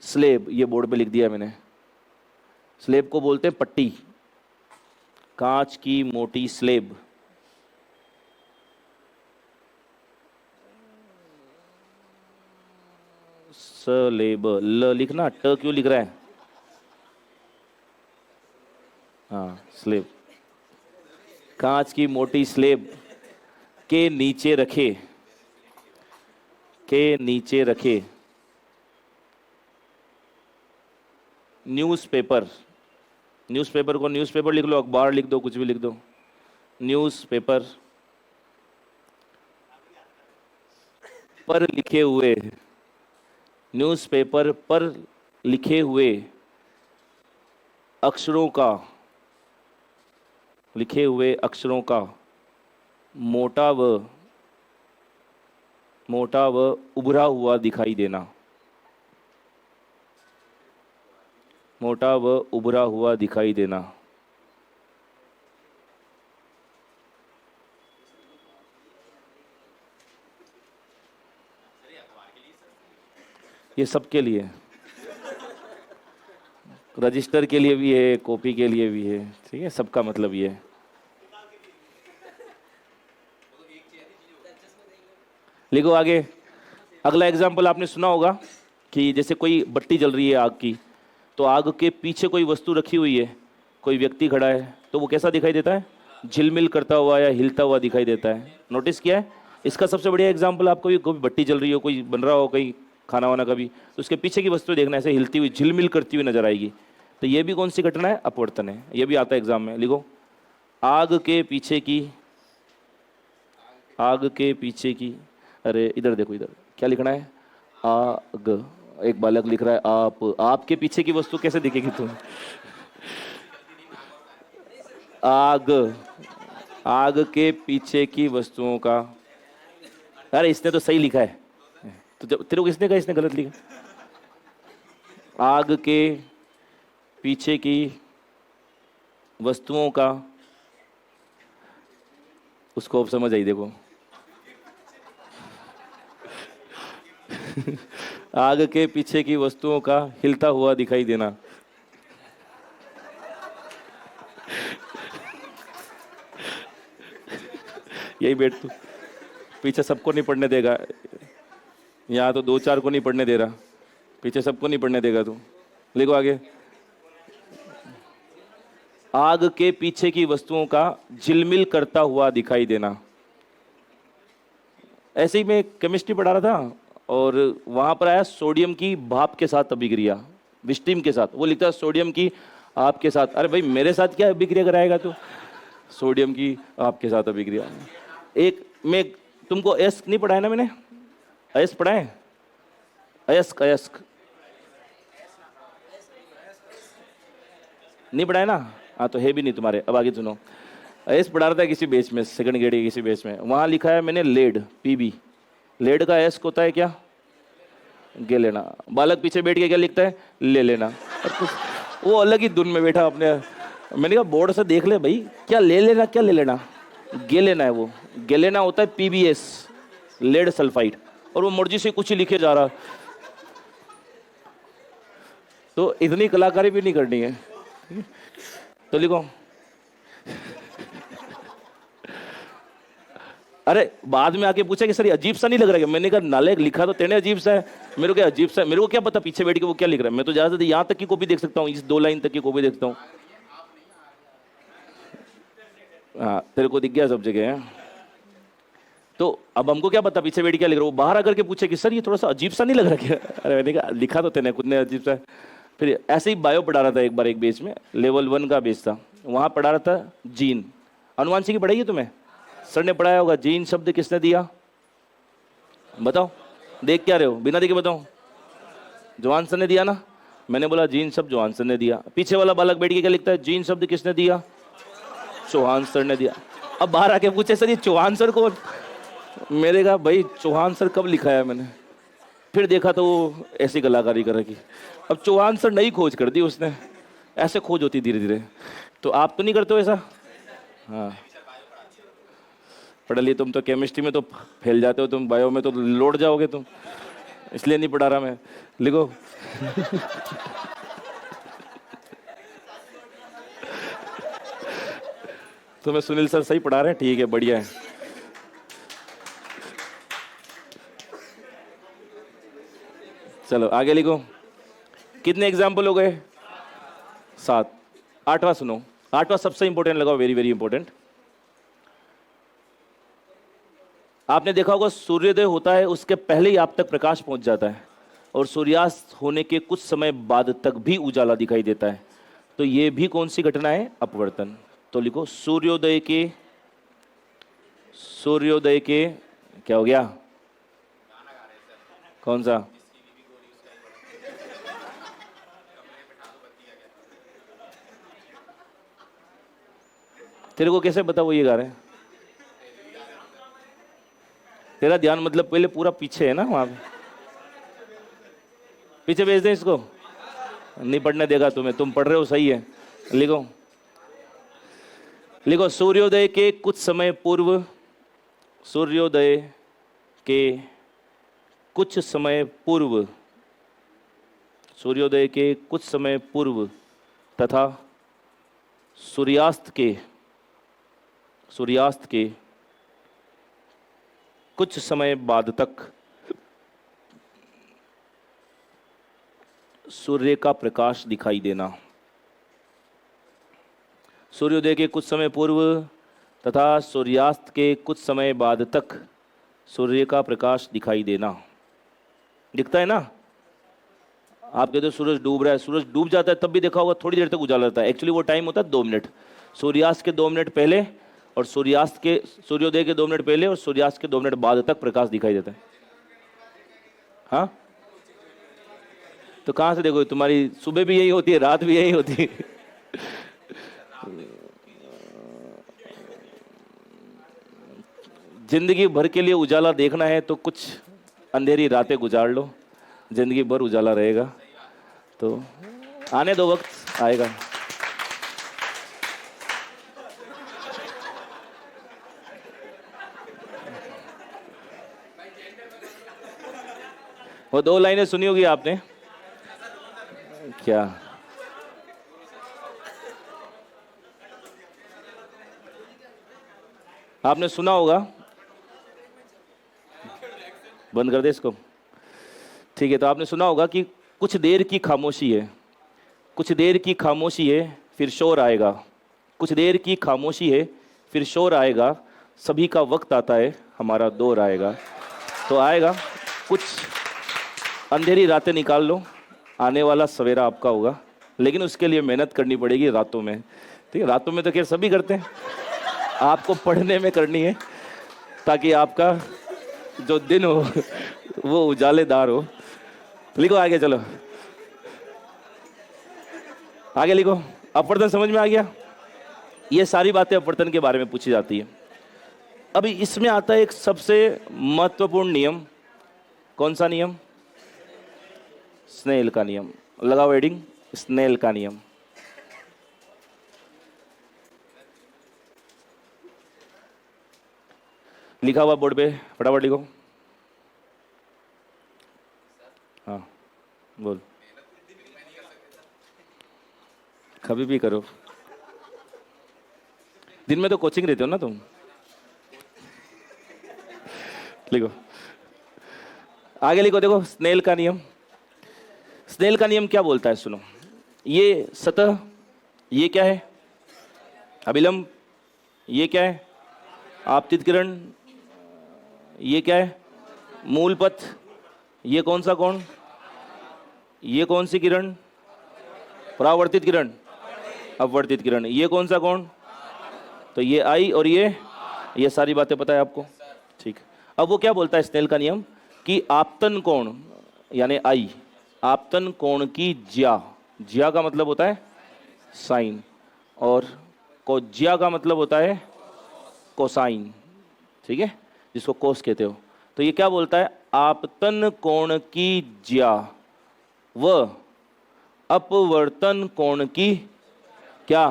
स्लेब, ये बोर्ड पे लिख दिया मैंने। स्लेब को बोलते हैं पट्टी। कांच की मोटी स्लेब, स्लेब, ल लिखना, ट क्यों लिख रहा है? हाँ स्लेब। कांच की मोटी स्लेब के नीचे रखे, के नीचे रखे न्यूज़पेपर, न्यूज़पेपर को न्यूज़पेपर लिख लो, अखबार लिख दो, कुछ भी लिख दो। न्यूज़पेपर पर लिखे हुए, न्यूज़पेपर पर लिखे हुए अक्षरों का, लिखे हुए अक्षरों का मोटा व उभरा हुआ दिखाई देना, मोटा व उभरा हुआ दिखाई देना। ये सबके लिए, रजिस्टर के लिए भी है, कॉपी के लिए भी है, ठीक है, सबका मतलब ये है। लिखो आगे। अगला एग्जाम्पल आपने सुना होगा कि जैसे कोई बत्ती जल रही है आग की, तो आग के पीछे कोई वस्तु रखी हुई है, कोई व्यक्ति खड़ा है, तो वो कैसा दिखाई देता है? झिलमिल करता हुआ या हिलता हुआ दिखाई देता है। नोटिस किया है? इसका सबसे बढ़िया एग्जाम्पल आपको भी, कोई बत्ती जल रही हो, कोई बन रहा हो, कहीं खाना वाना कभी, तो उसके पीछे की वस्तु देखना, ऐसे हिलती हुई झिलमिल करती हुई नजर आएगी। तो ये भी कौन सी घटना है? अपवर्तन है। ये भी आता है एग्जाम में। लिखो, आग के पीछे की, आग के पीछे की, अरे इधर देखो, इधर क्या लिखना है? आग। एक बालक लिख रहा है आप। आपके पीछे की वस्तु कैसे दिखेगी तुम्हें? आग, आग के पीछे की वस्तुओं का, अरे इसने तो सही लिखा है, तो जब तेरे को किसने कहा इसने गलत लिखा? आग के पीछे की वस्तुओं का, उसको अब समझ आई, देखो। आग के पीछे की वस्तुओं का हिलता हुआ दिखाई देना। यही बैठ तू, पीछे सबको नहीं पढ़ने देगा। यहाँ तो 2-4 को नहीं पढ़ने दे रहा, पीछे सबको नहीं पढ़ने देगा तू। लिखो आगे। आग के पीछे की वस्तुओं का झिलमिल करता हुआ दिखाई देना। ऐसे ही मैं केमिस्ट्री पढ़ा रहा था और वहां पर आया सोडियम की भाप के साथ अभिक्रिया, विस्टीम के साथ। वो लिखता है सोडियम की आप के साथ। अरे भाई मेरे साथ क्या अभिक्रिया कराएगा तू? सोडियम की आपके साथ अभिक्रिया। एक मैं तुमको अयस्क नहीं पढ़ाया ना मैंने? अयस्क पढ़ाए? अयस्क अयस्क नहीं पढ़ाया ना? हाँ तो है भी नहीं तुम्हारे। अब आगे सुनो। अयस्क पढ़ा रहा था किसी बेच में, सेकंड ग्रेड के किसी बेच में। वहां लिखा है मैंने लेड, पीबी। लेड का अयस्क होता है क्या? गे लेना। बालक पीछे बैठ के क्या लिखता है? ले लेना। वो अलग ही धुन में बैठा अपने। मैंने कहा बोर्ड से देख ले भाई, क्या ले लेना क्या ले लेना? गे लेना है वो। गे लेना होता है पीबीएस, लेड सल्फाइड। और वो मर्जी से कुछ ही लिखे जा रहा। तो इतनी कलाकारी भी नहीं करनी है। तो लिखो। अरे बाद में आके पूछा कि सर ये अजीब सा नहीं लग रहा है? मैंने कहा नालायक, लिखा तो तेने अजीब सा है, मेरे को क्या अजीब सा है? मेरे को क्या पता पीछे बैठ के वो क्या लिख रहा है? मैं तो ज्यादा यहाँ तक की कॉपी देख सकता हूँ, इस 2 लाइन तक की कॉपी देखता हूँ। हाँ तेरे को दिख गया सब जगह है। तो अब हमको क्या पता पीछे बैठ के क्या लिख रहा है? वो बाहर आकर के पूछे कि सर ये थोड़ा सा अजीब सा नहीं लग रहा क्या? अरे मैंने कहा लिखा तो तेने खुद ने अजीब सा है। फिर ऐसे ही बायो पढ़ा रहा था एक बार एक बेच में, लेवल 1 का बेच था। वहाँ पढ़ा रहा था जीन। अनुवांशिकी पढ़ाई है तुम्हें? सर ने पढ़ाया होगा। जीन शब्द किसने दिया? बताओ। देख क्या रहे हो? बिना देखे बताओ। जोहानसन ने दिया ना? मैंने बोला जीन शब्द जोहानसन ने दिया। पीछे वाला बालक बैठ के क्या लिखता है? जीन शब्द किसने दिया? चौहान सर ने दिया। अब बाहर आके पूछे सर ये चौहान सर कौन? मेरे कहा भाई चौहान सर कब लिखा है मैंने? फिर देखा तो वो ऐसी कलाकारी कर रखी। अब चौहान सर नई खोज कर दी उसने। ऐसे खोज होती धीरे धीरे। तो आप तो नहीं करते हो ऐसा? हाँ पढ़ लिए तुम तो। केमिस्ट्री में तो फैल जाते हो तुम, बायो में तो लौट जाओगे तुम, इसलिए नहीं पढ़ा रहा मैं। लिखो। तो मैं सुनील सर सही पढ़ा रहे हैं? ठीक है बढ़िया है। चलो आगे लिखो। कितने एग्जाम्पल हो गए? 7। 8वां सुनो। 8वां सबसे इंपॉर्टेंट लगाओ, वेरी वेरी इंपॉर्टेंट। आपने देखा होगा सूर्योदय होता है उसके पहले ही आप तक प्रकाश पहुंच जाता है और सूर्यास्त होने के कुछ समय बाद तक भी उजाला दिखाई देता है। तो ये भी कौन सी घटना है? अपवर्तन। तो लिखो सूर्योदय के क्या हो गया? कौन सा? तेरे को कैसे पता वो ये गा रहे हैं? तेरा ध्यान मतलब पहले पूरा पीछे है ना, वहां पे पीछे भेज दे इसको। नहीं पढ़ने देगा तुम्हें, तुम पढ़ रहे हो सही है। लिखो। लिखो सूर्योदय के कुछ समय पूर्व, सूर्योदय के कुछ समय पूर्व, सूर्योदय के कुछ समय पूर्व तथा सूर्यास्त के कुछ समय बाद तक सूर्य का प्रकाश दिखाई देना। सूर्योदय के कुछ समय पूर्व तथा सूर्यास्त के कुछ समय बाद तक सूर्य का प्रकाश दिखाई देना। दिखता है ना? आप कहते हो सूरज डूब रहा है, सूरज डूब जाता है तब भी देखा होगा थोड़ी देर तक उजाला रहता है। एक्चुअली वो टाइम होता है 2 मिनट। सूर्यास्त के 2 मिनट पहले और सूर्योदय के 2 मिनट पहले और सूर्यास्त के 2 मिनट बाद तक प्रकाश दिखाई देता है। हाँ तो कहां से देखो? तुम्हारी सुबह भी यही होती है, रात भी यही होती है। जिंदगी भर के लिए उजाला देखना है तो कुछ अंधेरी रातें गुजार लो, जिंदगी भर उजाला रहेगा। तो आने दो, वक्त आएगा। वो 2 लाइनें सुनी होगी आपने। क्या? आपने सुना होगा बंद कर दे इसको। ठीक है, तो आपने सुना होगा कि कुछ देर की खामोशी है, कुछ देर की खामोशी है फिर शोर आएगा, कुछ देर की खामोशी है फिर शोर आएगा, सभी का वक्त आता है हमारा दौर आएगा। तो आएगा, कुछ अंधेरी रातें निकाल लो, आने वाला सवेरा आपका होगा, लेकिन उसके लिए मेहनत करनी पड़ेगी रातों में। ठीक है, रातों में तो खैर सभी करते हैं, आपको पढ़ने में करनी है ताकि आपका जो दिन हो वो उजालेदार हो। लिखो आगे, चलो आगे लिखो। अपवर्तन समझ में आ गया? ये सारी बातें अपवर्तन के बारे में पूछी जाती है। अभी इसमें आता है एक सबसे महत्वपूर्ण नियम। कौन सा नियम? स्नेल का नियम। लगाओ हेडिंग, स्नेल का नियम। लिखा हुआ बोर्ड पे, फटाफट लिखो। हाँ बोल। कभी भी करो, दिन में तो कोचिंग रहते हो ना तुम। लिखो आगे, लिखो। देखो स्नेल का नियम, स्नेल का नियम क्या बोलता है सुनो। ये सतह, ये क्या है? अभिलंब। ये क्या है? आपतित किरण। ये क्या है? मूल पथ। ये कौन सा कोण? ये कौन सी किरण? परावर्तित किरण, अपवर्तित किरण। ये कौन सा कोण? तो ये आई और ये सारी बातें पता है आपको। ठीक, अब वो क्या बोलता है स्नेल का नियम कि आपतन कोण यानी आई, आपतन कोण की ज्या, ज्या का मतलब होता है साइन, और कोज्या का मतलब होता है कोसाइन। ठीक है, जिसको कोस कहते हो। तो ये क्या बोलता है? आपतन कोण की ज्या व अपवर्तन कोण की क्या?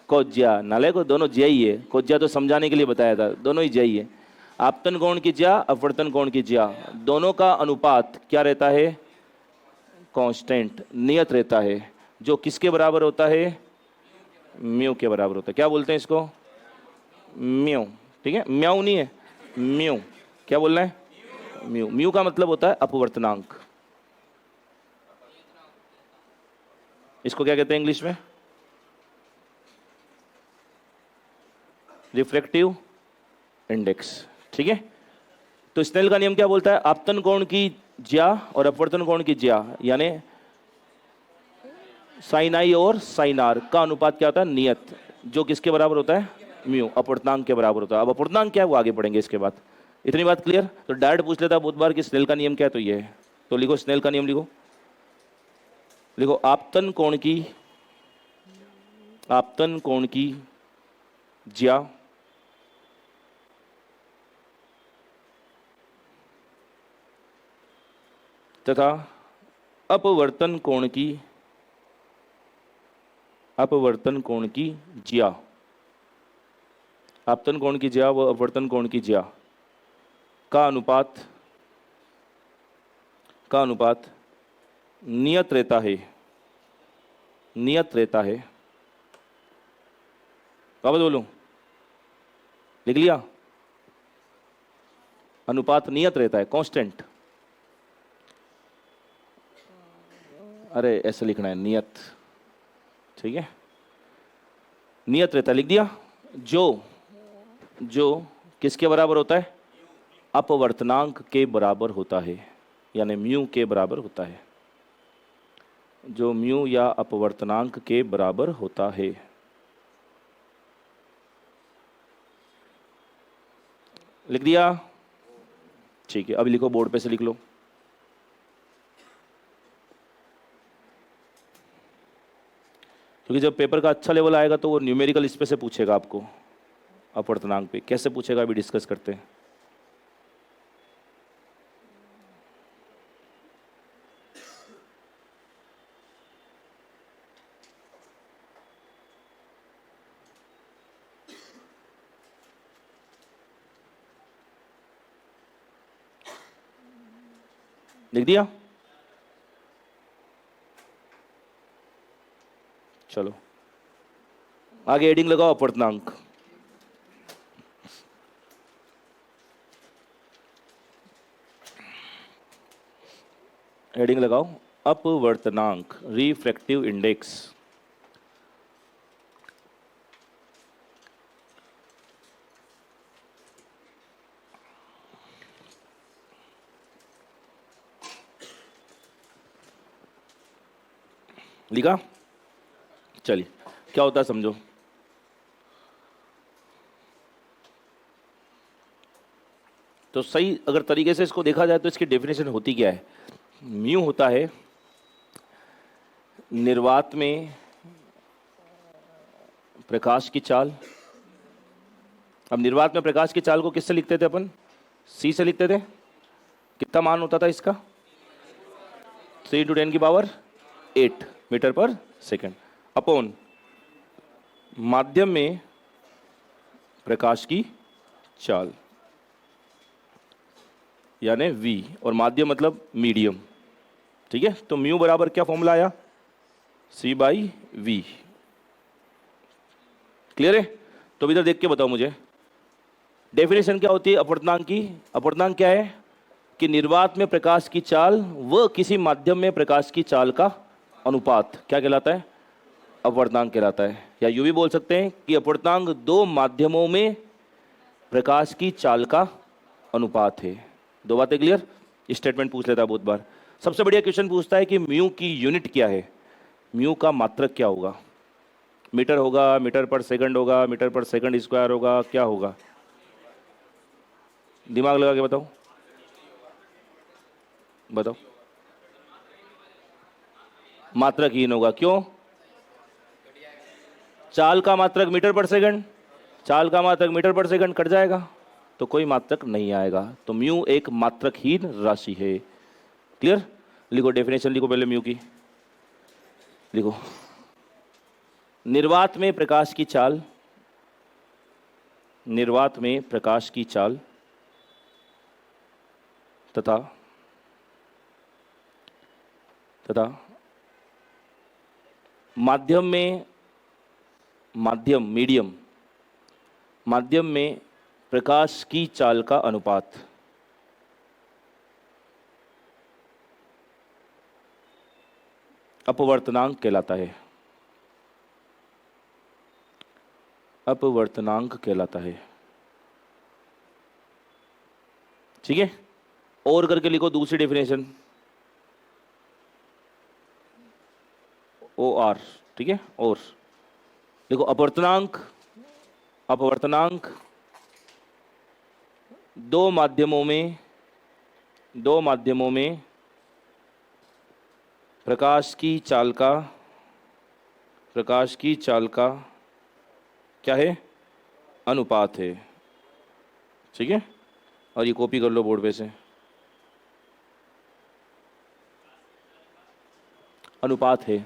कोज्या। नाले को दोनों ज्या ही है, कोज्या तो समझाने के लिए बताया था, दोनों ही ज्या ही है। आपतन कोण की ज्या, अपवर्तन कोण की ज्या, दोनों का अनुपात क्या रहता है? कांस्टेंट, नियत रहता है, जो किसके बराबर होता है? म्यू के बराबर होता है। क्या बोलते हैं इसको? म्यू। ठीक है, म्याऊ नहीं है, म्यू। क्या बोलना है? म्यू। म्यू का मतलब होता है अपवर्तनांक। इसको क्या कहते हैं इंग्लिश में? Refractive index. ठीक है, तो स्नेल का नियम क्या बोलता है? आपतन कोण की ज्या और अपवर्तन कोण की ज्या यानी साइन आई और साइन आर का अनुपात क्या होता है? नियत, जो किसके बराबर होता है? म्यू, अपवर्तनांक के बराबर होता है। अब अपवर्तनांक क्या है वो आगे पढ़ेंगे इसके बाद। इतनी बात क्लियर? तो डायरेक्ट पूछ लेता बहुत बार कि स्नेल का नियम क्या है, तो ये है। तो लिखो स्नेल का नियम, लिखो। लिखो आपतन कोण की, आपतन कोण की ज्या तथा अपवर्तन कोण की, अपवर्तन कोण की ज्या, आपतन कोण की ज्या व अपवर्तन कोण की ज्या का अनुपात, का अनुपात नियत रहता है, नियत रहता है। वापस बोलूं, लिख लिया? अनुपात नियत रहता है, कांस्टेंट। अरे ऐसे लिखना है, नियत। ठीक है, नियत रहता है, लिख दिया? जो किसके बराबर होता है? अपवर्तनांक के बराबर होता है, यानी म्यू के बराबर होता है। जो म्यू या अपवर्तनांक के बराबर होता है। लिख दिया? ठीक है, अभी लिखो, बोर्ड पे से लिख लो। क्योंकि जब पेपर का अच्छा लेवल आएगा तो वो न्यूमेरिकल इस पे से पूछेगा आपको, अपवर्तनांक पे। कैसे पूछेगा अभी डिस्कस करते हैं। लिख दिया? चलो आगे हेडिंग लगाओ, अपवर्तनांक। हेडिंग लगाओ, अपवर्तनांक, रिफ्रैक्टिव इंडेक्स। लिखा? चलिए, क्या होता है समझो। तो सही अगर तरीके से इसको देखा जाए तो इसकी डेफिनेशन होती क्या है? म्यू होता है निर्वात में प्रकाश की चाल। अब निर्वात में प्रकाश की चाल को किससे लिखते थे अपन? सी से लिखते थे। कितना मान होता था इसका? 3 × 10⁸ मीटर पर सेकेंड अपॉन माध्यम में प्रकाश की चाल, यानी v, और माध्यम मतलब मीडियम। ठीक है, तो म्यू बराबर क्या फॉर्मूला आया? C/v। क्लियर है? तो इधर देख के बताओ मुझे, डेफिनेशन क्या होती है अपवर्तनांक की? अपवर्तनांक क्या है? कि निर्वात में प्रकाश की चाल व किसी माध्यम में प्रकाश की चाल का अनुपात क्या कहलाता है? अपवर्तनांक कहलाता है। या यूं भी बोल सकते हैं कि अपवर्तनांक दो माध्यमों में प्रकाश की चाल का अनुपात है। दो बातें क्लियर? स्टेटमेंट पूछ लेता है बहुत बार। सबसे बढ़िया क्वेश्चन पूछता है कि म्यू की यूनिट क्या है, म्यू का मात्रक क्या होगा? मीटर होगा, मीटर पर सेकंड होगा, मीटर पर सेकंड स्क्वायर होगा, क्या होगा? दिमाग लगा के बताओ, बताओ। मात्रकहीन होगा। क्यों? चाल का मात्रक मीटर पर सेकंड, चाल का मात्रक मीटर पर सेकंड कट जाएगा तो कोई मात्रक नहीं आएगा। तो म्यू एक मात्रकहीन राशि है। क्लियर? लिखो डेफिनेशन, लिखो पहले म्यू की। लिखो, निर्वात में प्रकाश की चाल, निर्वात में प्रकाश की चाल तथा माध्यम में, माध्यम मीडियम, माध्यम में प्रकाश की चाल का अनुपात अपवर्तनांक कहलाता है। अपवर्तनांक कहलाता है। ठीक है, और करके लिखो दूसरी डेफिनेशन, OR। ठीक है, और देखो अपवर्तनांक, अपवर्तनांक दो माध्यमों में, दो माध्यमों में प्रकाश की चाल का, प्रकाश की चाल का क्या है? अनुपात है। ठीक है, और ये कॉपी कर लो बोर्ड पे से। अनुपात है।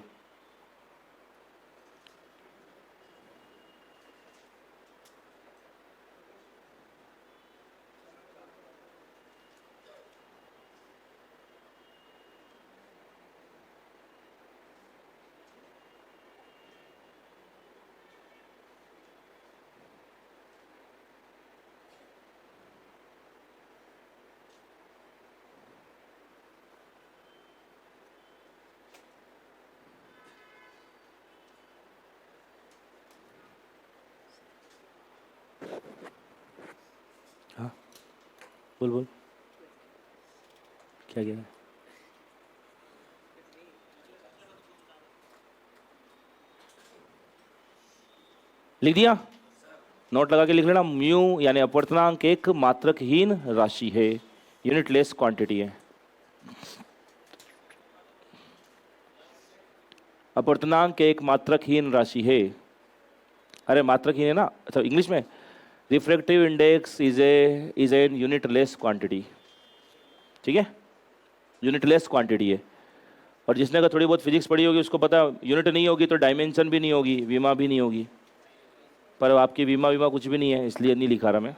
हाँ बोल बोल, क्या कह रहा है? लिख दिया? नोट लगा के लिख लेना। म्यू यानी अपवर्तनांक एक मात्रकहीन राशि है, यूनिटलेस क्वांटिटी है। अपवर्तनांक एक मात्रकहीन राशि है। अरे मात्रकहीन है ना, अच्छा इंग्लिश में refractive index is an unitless quantity. ठीक है, यूनिटलेस क्वांटिटी है। और जिसने अगर थोड़ी बहुत फिजिक्स पढ़ी होगी उसको पता, यूनिट नहीं होगी तो डायमेंशन भी नहीं होगी, विमा भी नहीं होगी। पर आपकी विमा कुछ भी नहीं है, इसलिए नहीं लिखा रहा मैं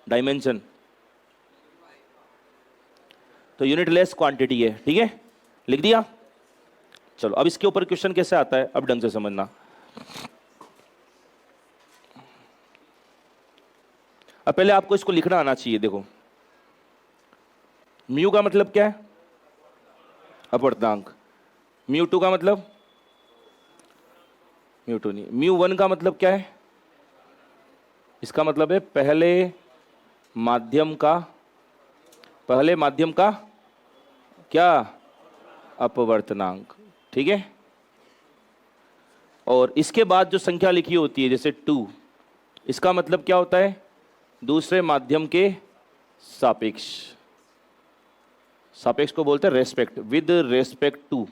डायमेंशन। तो यूनिटलेस क्वांटिटी है। ठीक है, लिख दिया? चलो अब इसके ऊपर क्वेश्चन कैसे आता है अब ढंग से समझना। अब पहले आपको इसको लिखना आना चाहिए। देखो म्यू का मतलब क्या है? अपवर्तनांक। म्यू टू का मतलब, म्यू टू नहीं, म्यू वन का मतलब क्या है? इसका मतलब है पहले माध्यम का क्या? अपवर्तनांक। ठीक है। और इसके बाद जो संख्या लिखी होती है जैसे 2, इसका मतलब क्या होता है? दूसरे माध्यम के सापेक्ष। सापेक्ष को बोलते हैं रेस्पेक्ट, विद रेस्पेक्ट टू।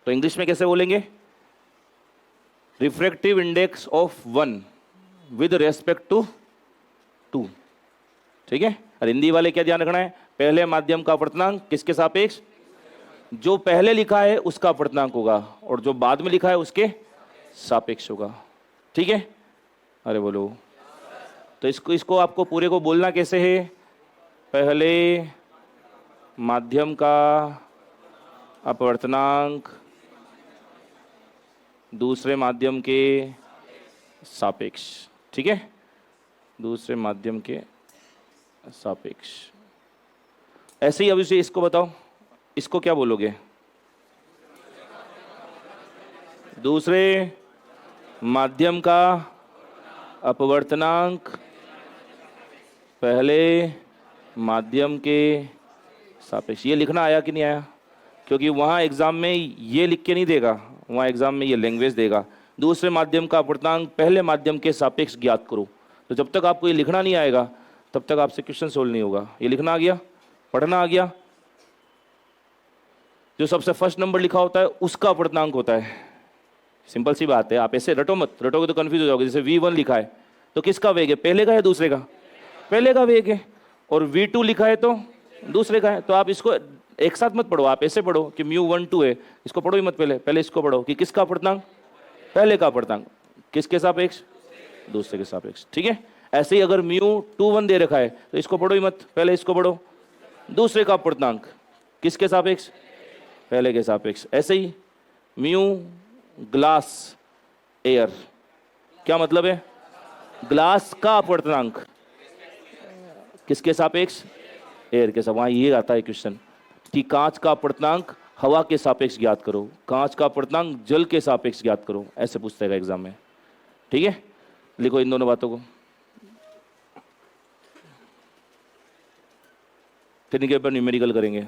तो इंग्लिश में कैसे बोलेंगे? Refractive index of 1 with respect to 2। ठीक है। और हिंदी वाले क्या ध्यान रखना है? पहले माध्यम का अपवर्तनांक किसके सापेक्ष? जो पहले लिखा है उसका अपवर्तनांक होगा और जो बाद में लिखा है उसके सापेक्ष होगा। ठीक है। अरे बोलो। तो इसको आपको पूरे को बोलना कैसे है? पहले माध्यम का अपवर्तनांक दूसरे माध्यम के सापेक्ष। ठीक है। दूसरे माध्यम के सापेक्ष। ऐसे ही अब इसे इसको बताओ, इसको क्या बोलोगे? दूसरे माध्यम का अपवर्तनांक पहले माध्यम के सापेक्ष। ये लिखना आया कि नहीं आया? क्योंकि वहाँ एग्जाम में ये लिख के नहीं देगा, वहाँ एग्जाम में ये लैंग्वेज देगा। दूसरे माध्यम का अपवर्तनांक पहले माध्यम के सापेक्ष ज्ञात करो। तो जब तक आपको ये लिखना नहीं आएगा तब तक आपसे क्वेश्चन सोल्व नहीं होगा। ये लिखना आ गया, पढ़ना आ गया। जो सबसे फर्स्ट नंबर लिखा होता है उसका अपवर्तनांक होता है। सिंपल सी बात है, आप ऐसे रटो मत, रटोगे तो कंफ्यूज हो जाओगे। जैसे V1 लिखा है तो किसका वेग है? पहले का या दूसरे का? पहले का वेग है। और V2 लिखा है तो दूसरे का है। तो आप इसको एक साथ मत पढ़ो, आप ऐसे पढ़ो कि μ1 2 है, इसको पढ़ो ही मत, पहले इसको पढ़ो कि किसका अपवर्तनांक? पहले का अपवर्तनांक किसके सापेक्ष? दूसरे के सापेक्ष। ठीक है। ऐसे ही अगर μ21 दे रखा है तो इसको पढ़ो ही मत, पहले इसको पढ़ो। दूसरे का अपवर्तनांक किसके सापेक्ष? पहले के सापेक्ष। ऐसे ही म्यू ग्लास एयर, क्या मतलब है? ग्लास का अपवर्तनांक किसके सापेक्ष? एयर के साथ। वहाँ ये आता है क्वेश्चन कि कांच का अपवर्तनांक हवा के सापेक्ष ज्ञात करो, कांच का अपवर्तनांक जल के सापेक्ष ज्ञात करो, ऐसे पूछता है एग्जाम में। ठीक है। लिखो इन दोनों बातों को, फिर इनके ऊपर न्यूमेरिकल करेंगे।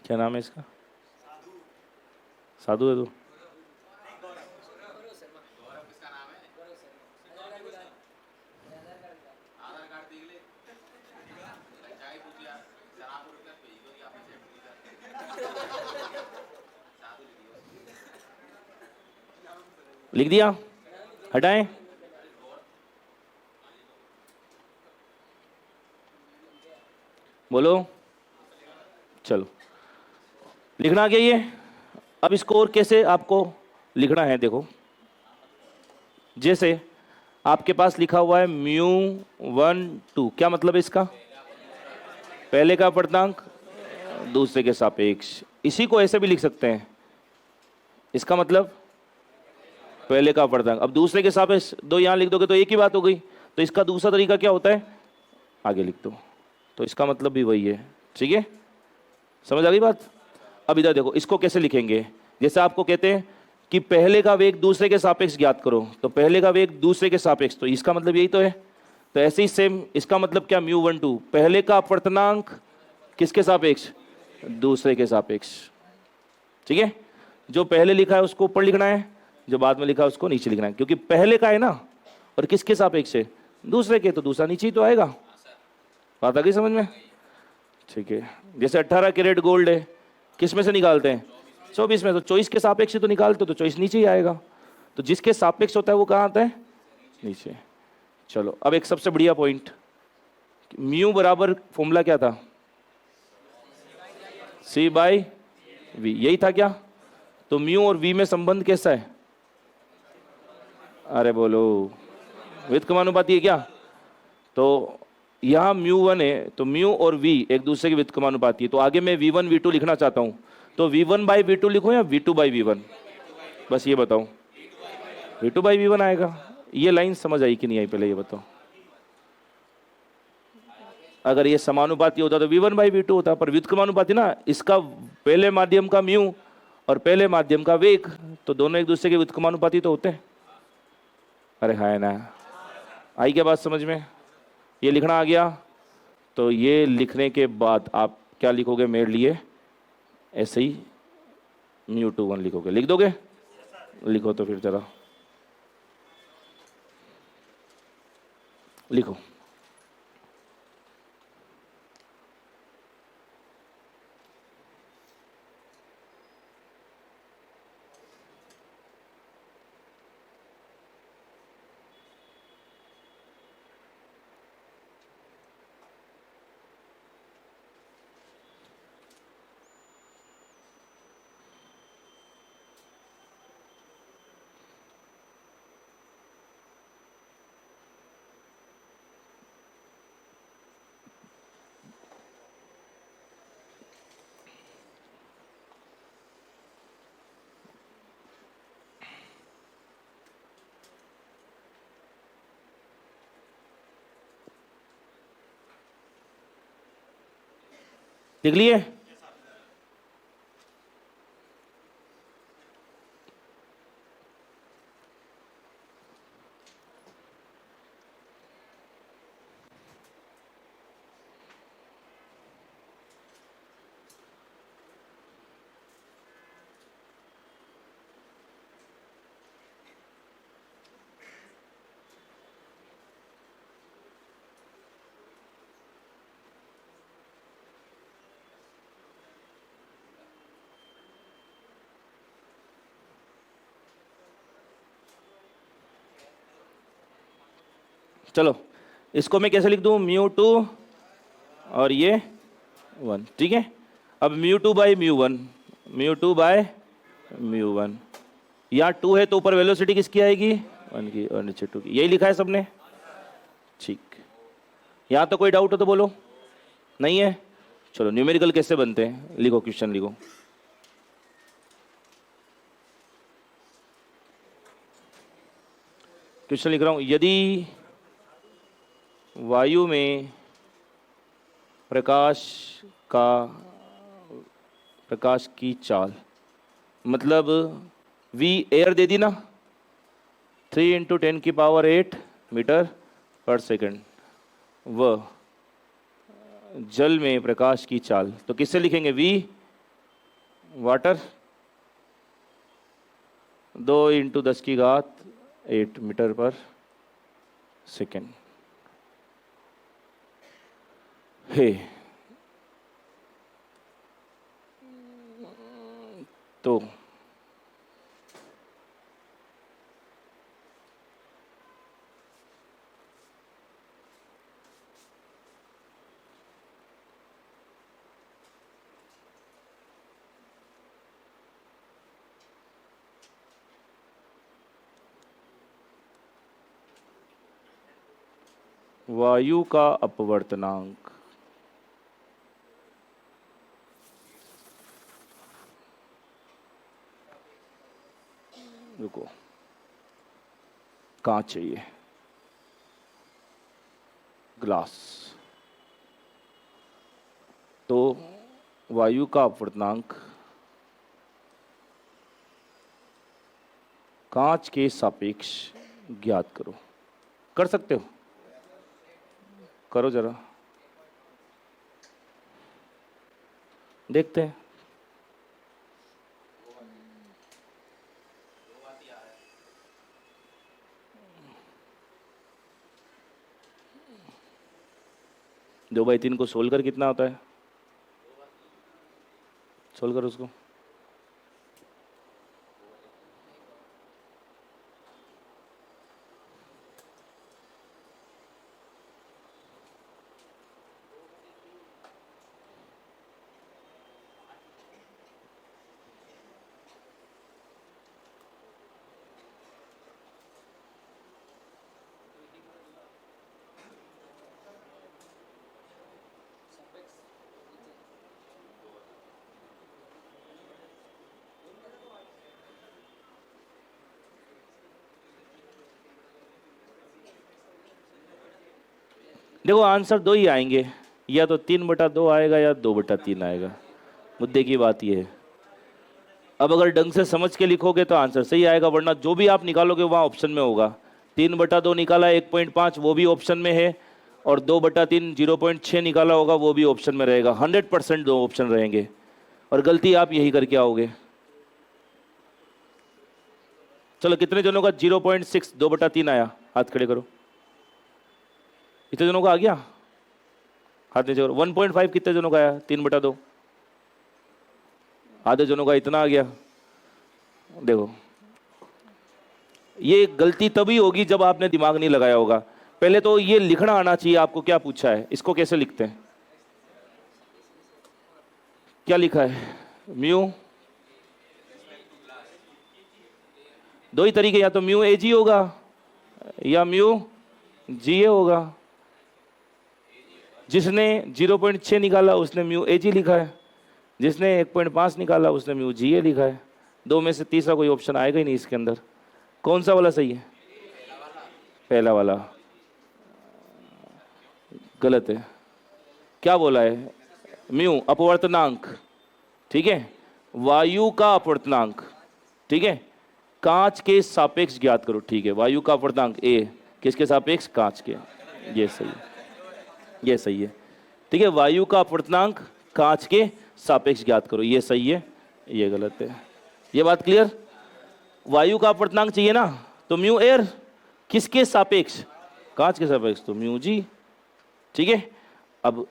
क्या नाम है इसका? साधु है तू? लिख दिया? हटाएं? बोलो। चलो, लिखना आ गया ये। अब इसको और कैसे आपको लिखना है देखो। जैसे आपके पास लिखा हुआ है μ1 2, क्या मतलब है इसका? पहले का अपवर्तनांक दूसरे के सापेक्ष। इसी को ऐसे भी लिख सकते हैं, इसका मतलब पहले का अपवर्तनांक। अब दूसरे के सापेक्ष दो यहाँ लिख दोगे तो एक ही बात हो गई। तो इसका दूसरा तरीका क्या होता है? आगे लिख दो, तो इसका मतलब भी वही है। ठीक है, समझ आ गई बात? अब इधर देखो, इसको कैसे लिखेंगे। जैसे आपको कहते हैं कि पहले का वेग दूसरे के सापेक्ष ज्ञात करो, तो पहले का वेग दूसरे के सापेक्ष, तो इसका मतलब यही तो है। तो ऐसे ही सेम इसका मतलब क्या? μ1 2, पहले का अपवर्तनांक किसके सापेक्ष? दूसरे के सापेक्ष। ठीक है, जो पहले लिखा है उसको ऊपर लिखना है, जो बाद में लिखा है उसको नीचे लिखना है, क्योंकि पहले का है ना, और किसके सापेक्ष है? दूसरे के, तो दूसरा नीचे ही तो आएगा। बात आ गई समझ में? ठीक है, जैसे 18 कैरेट गोल्ड है, किस में से निकालते हैं? 24 में। तो 24 के सापेक्ष तो निकालते, तो 24 नीचे ही आएगा। तो जिसके सापेक्ष होता है वो कहाँ आता है? नीचे। चलो अब एक सबसे बढ़िया पॉइंट, म्यू बराबर फॉर्मूला क्या था? सी बाई वी, यही था क्या? तो म्यू और वी में संबंध कैसा है? अरे बोलो, व्युत्क्रमानुपाती है क्या? तो यहाँ म्यू 1 है, तो म्यू और वी एक दूसरे के व्युत्क्रमानुपाती है। तो आगे मैं v1 v2 लिखना चाहता हूँ, तो v1 बाई v2 लिखूँ या v2 बाई v1? बस ये बताओ, v2 बाई v1 आएगा। ये लाइन समझ आई कि नहीं आई, पहले ये बताओ। अगर ये समानुपाती होता तो v1 बाई v2 होता, पर व्युत्क्रमानुपाती ना, इसका पहले माध्यम का म्यू और पहले माध्यम का वेग, तो दोनों एक दूसरे के व्युत्क्रमानुपाती तो होते हैं। अरे हाँ ना, आई क्या बात समझ में? ये लिखना आ गया। तो ये लिखने के बाद आप क्या लिखोगे मेरे लिए? ऐसे ही μ21 लिखोगे, लिख दोगे? लिखो तो फिर जरा लिखो। लिख लिए? चलो इसको मैं कैसे लिख दूं? μ2 और ये 1, ठीक है। अब μ2 बाई μ1, μ2 बाय μ1, यहाँ 2 है तो ऊपर वेलोसिटी किसकी आएगी? 1 की, और नीचे 2 की। यही लिखा है सबने? ठीक। यहाँ तो कोई डाउट हो तो बोलो, नहीं है? चलो न्यूमेरिकल कैसे बनते हैं, लिखो, क्वेश्चन लिखो। क्वेश्चन लिख रहा हूं, यदि वायु में प्रकाश की चाल, मतलब v एयर दे दी ना, 3 × 10⁸ मीटर पर सेकंड, वह जल में प्रकाश की चाल, तो किससे लिखेंगे? v वाटर 2 × 10⁸ मीटर पर सेकंड है। तो वायु का अपवर्तनांक, रुको, कांच चाहिए, ग्लास, तो वायु का अपवर्तनांक कांच के सापेक्ष ज्ञात करो। कर सकते हो? करो जरा। देखते हैं। दो बाई तीन को सोल्व कर कितना होता है? सोल्व कर उसको। देखो आंसर दो ही आएंगे, या तो 3/2 आएगा या 2/3 आएगा। मुद्दे की बात यह है। अब अगर ढंग से समझ के लिखोगे तो आंसर सही आएगा, वरना जो भी आप निकालोगे वहाँ ऑप्शन में होगा। 3/2 निकाला 1.5 वो भी ऑप्शन में है, और 2/3 0.6 निकाला होगा वो भी ऑप्शन में रहेगा। 100% दो ऑप्शन रहेंगे, और गलती आप यही करके आओगे। चलो कितने जनों का 0.6 2/3 आया? हाथ खड़े करो। कितने जनों का आ गया? हाथ नीचे करो। 1.5 कितने जनों का आया? 3/2। आधे जनों का इतना आ गया। देखो ये गलती तभी होगी जब आपने दिमाग नहीं लगाया होगा। पहले तो ये लिखना आना चाहिए आपको। क्या पूछा है, इसको कैसे लिखते हैं? क्या लिखा है? म्यू। दो ही तरीके, या तो म्यू ए जी होगा या म्यू जी ए होगा। जिसने 0.6 निकाला उसने म्यू ए जी लिखा है, जिसने 1.5 निकाला उसने म्यू जी ए लिखा है। दो में से तीसरा कोई ऑप्शन आएगा ही नहीं इसके अंदर। कौन सा वाला सही है? पहला वाला गलत है। क्या बोला है? म्यू अपवर्तनांक, ठीक है, वायु का अपवर्तनांक, ठीक है, कांच के सापेक्ष ज्ञात करो, ठीक है। वायु का अपवर्तनांक ए, किसके सापेक्ष? कांच के। ये सही है, ये सही है, ठीक है। वायु का अपवर्तनांक कांच के सापेक्ष ज्ञात करो, ये सही है, ये गलत है। ये बात क्लियर? वायु का अपवर्तनांक चाहिए ना, तो म्यू एयर किसके सापेक्ष? कांच के सापेक्ष, तो म्यू जी, ठीक है। अब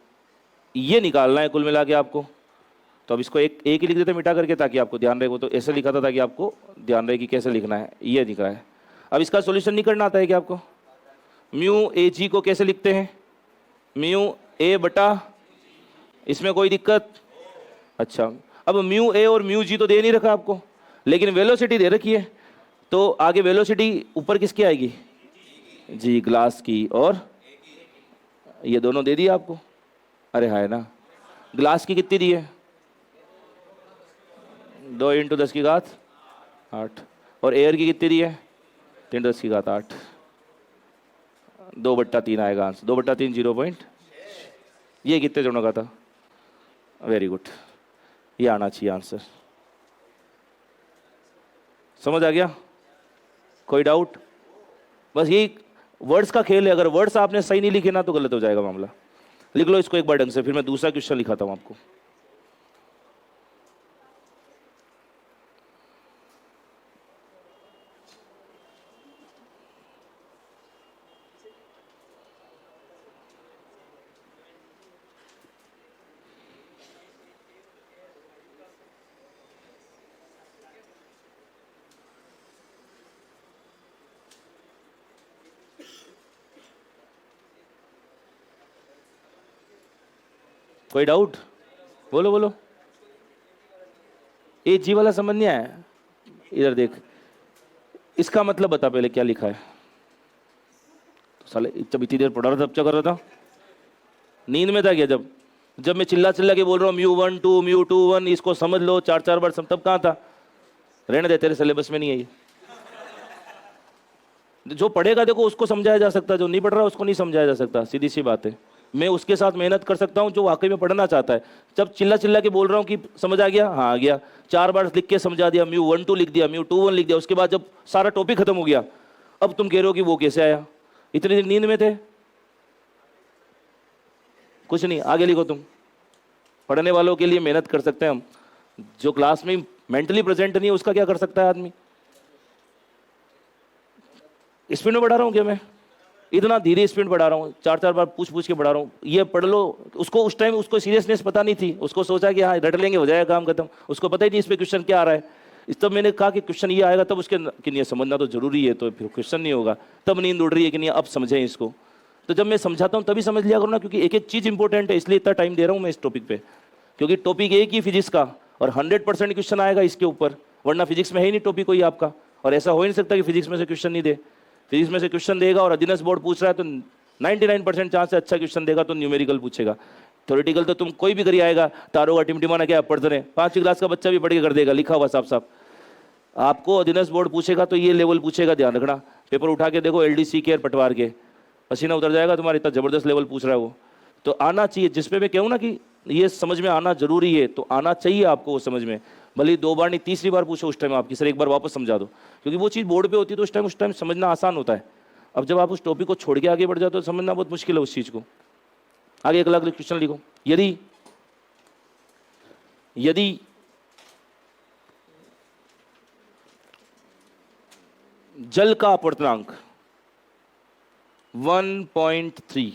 ये निकालना है कुल मिला के आपको, तो अब इसको एक ही लिख देते मिटा करके, ताकि आपको ध्यान रहे। वो तो ऐसे लिखा था ताकि आपको ध्यान रहे कि कैसे लिखना है। ये लिखा है। अब इसका सॉल्यूशन नहीं करना आता है क्या आपको? म्यू ए जी को कैसे लिखते हैं? म्यू ए बटा, इसमें कोई दिक्कत? अच्छा, अब म्यू ए और म्यू जी तो दे नहीं रखा आपको, लेकिन वेलोसिटी दे रखी है। तो आगे वेलोसिटी ऊपर किसकी आएगी? जी, ग्लास की। और ये दोनों दे दिया आपको। अरे है ना, ग्लास की कितनी दी है? 2 × 10⁸ और एयर की कितनी दी है? 3 × 10⁸। 2/3 आएगा आंसर। 2/3 0. ये कितने जनों का था? वेरी गुड, ये आना चाहिए आंसर। समझ आ गया? कोई डाउट? बस यही वर्ड्स का खेल है। अगर वर्ड्स आपने सही नहीं लिखे ना तो गलत हो जाएगा मामला। लिख लो इसको एक बार ढंग से, फिर मैं दूसरा क्वेश्चन लिखाता हूं आपको। कोई डाउट? बोलो बोलो। ए जी वाला समझ नहीं आया? इधर देख, इसका मतलब बता पहले क्या लिखा है। तो साले जब इतनी देर पढ़ा रहा था तब क्या कर रहा था? नींद में था क्या? जब मैं चिल्ला चिल्ला के बोल रहा हूँ μ1 2 μ2 1, इसको समझ लो 4 बार तब कहाँ था? रहने दे, तेरे सिलेबस में नहीं है ये। जो पढ़ेगा देखो उसको समझाया जा सकता है, जो नहीं पढ़ रहा उसको नहीं समझाया जा सकता। सीधी सी बात है। मैं उसके साथ मेहनत कर सकता हूं जो वाकई में पढ़ना चाहता है। जब चिल्ला चिल्ला के बोल रहा हूं कि समझ आ गया, हाँ आ गया, 4 बार लिख के समझा दिया, μ1 2 लिख दिया, μ2 1 लिख दिया, उसके बाद जब सारा टॉपिक खत्म हो गया, अब तुम कह रहे हो कि वो कैसे आया? इतनी देर नींद में थे? कुछ नहीं, आगे लिखो तुम। पढ़ने वालों के लिए मेहनत कर सकते हैं हम, जो क्लास में मेंटली प्रेजेंट नहीं है उसका क्या कर सकता है आदमी। स्पीड में बढ़ा रहा हूँ क्या मैं, इतना धीरे स्पीड बढ़ा रहा हूँ, 4-4 बार पूछ पूछ के बढ़ा रहा हूँ। ये पढ़ लो, उसको उस टाइम उसको सीरियसनेस पता नहीं थी, उसको सोचा कि हाँ रट लेंगे हो जाएगा काम खत्म, उसको पता ही नहीं इस पे क्वेश्चन क्या आ रहा है। इस तब मैंने कहा कि क्वेश्चन ये आएगा तब उसके कि नहीं समझना तो जरूरी है, तो फिर क्वेश्चन नहीं होगा, तब नींद उड़ रही है कि नहीं अब समझें इसको। तो जब मैं समझाता हूँ तभी समझ लिया करो ना, क्योंकि एक एक चीज़ इंपॉर्टेंट है, इसलिए इतना टाइम दे रहा हूँ मैं इस टॉपिक पे, क्योंकि टॉपिक एक ही फिजिक्स का और 100% क्वेश्चन आएगा इसके ऊपर, वरना फिजिक्स में है ही नहीं टॉपिक कोई आपका। और ऐसा हो ही नहीं सकता कि फिजिक्स में से क्वेश्चन नहीं दे। फिजिक्स में से क्वेश्चन देगा और अधीनस्थ बोर्ड पूछ रहा है तो 99% चांस है अच्छा क्वेश्चन देगा तो न्यूमेरिकल पूछेगा। थ्योरेटिकल तो तुम कोई भी करी आएगा, तारों का टिमटिमाना क्या पढ़ते रहे, 5वीं क्लास का बच्चा भी पढ़ के कर देगा, लिखा हुआ साफ साफ। आपको अधीनस्थ बोर्ड पूछेगा तो ये लेवल पूछेगा, ध्यान रखना। पेपर उठा के देखो LDC के पटवार के, पसीना उतर जाएगा तुम्हारा, इतना जबरदस्त लेवल पूछ रहा है वो। तो आना चाहिए, जिसपे मैं कहूँ ना कि ये समझ में आना जरूरी है, तो आना चाहिए आपको वो समझ में। भले 2 बार नहीं 3री बार पूछो उस टाइम आपकी, सर एक बार वापस समझा दो, क्योंकि वो चीज़ बोर्ड पे होती है तो उस टाइम समझना आसान होता है। अब जब आप उस टॉपिक को छोड़ के आगे बढ़ जाते हो तो समझना बहुत मुश्किल है उस चीज़ को। आगे अगला क्वेश्चन लिखो। यदि यदि जल का अपवर्तनांक 1.3,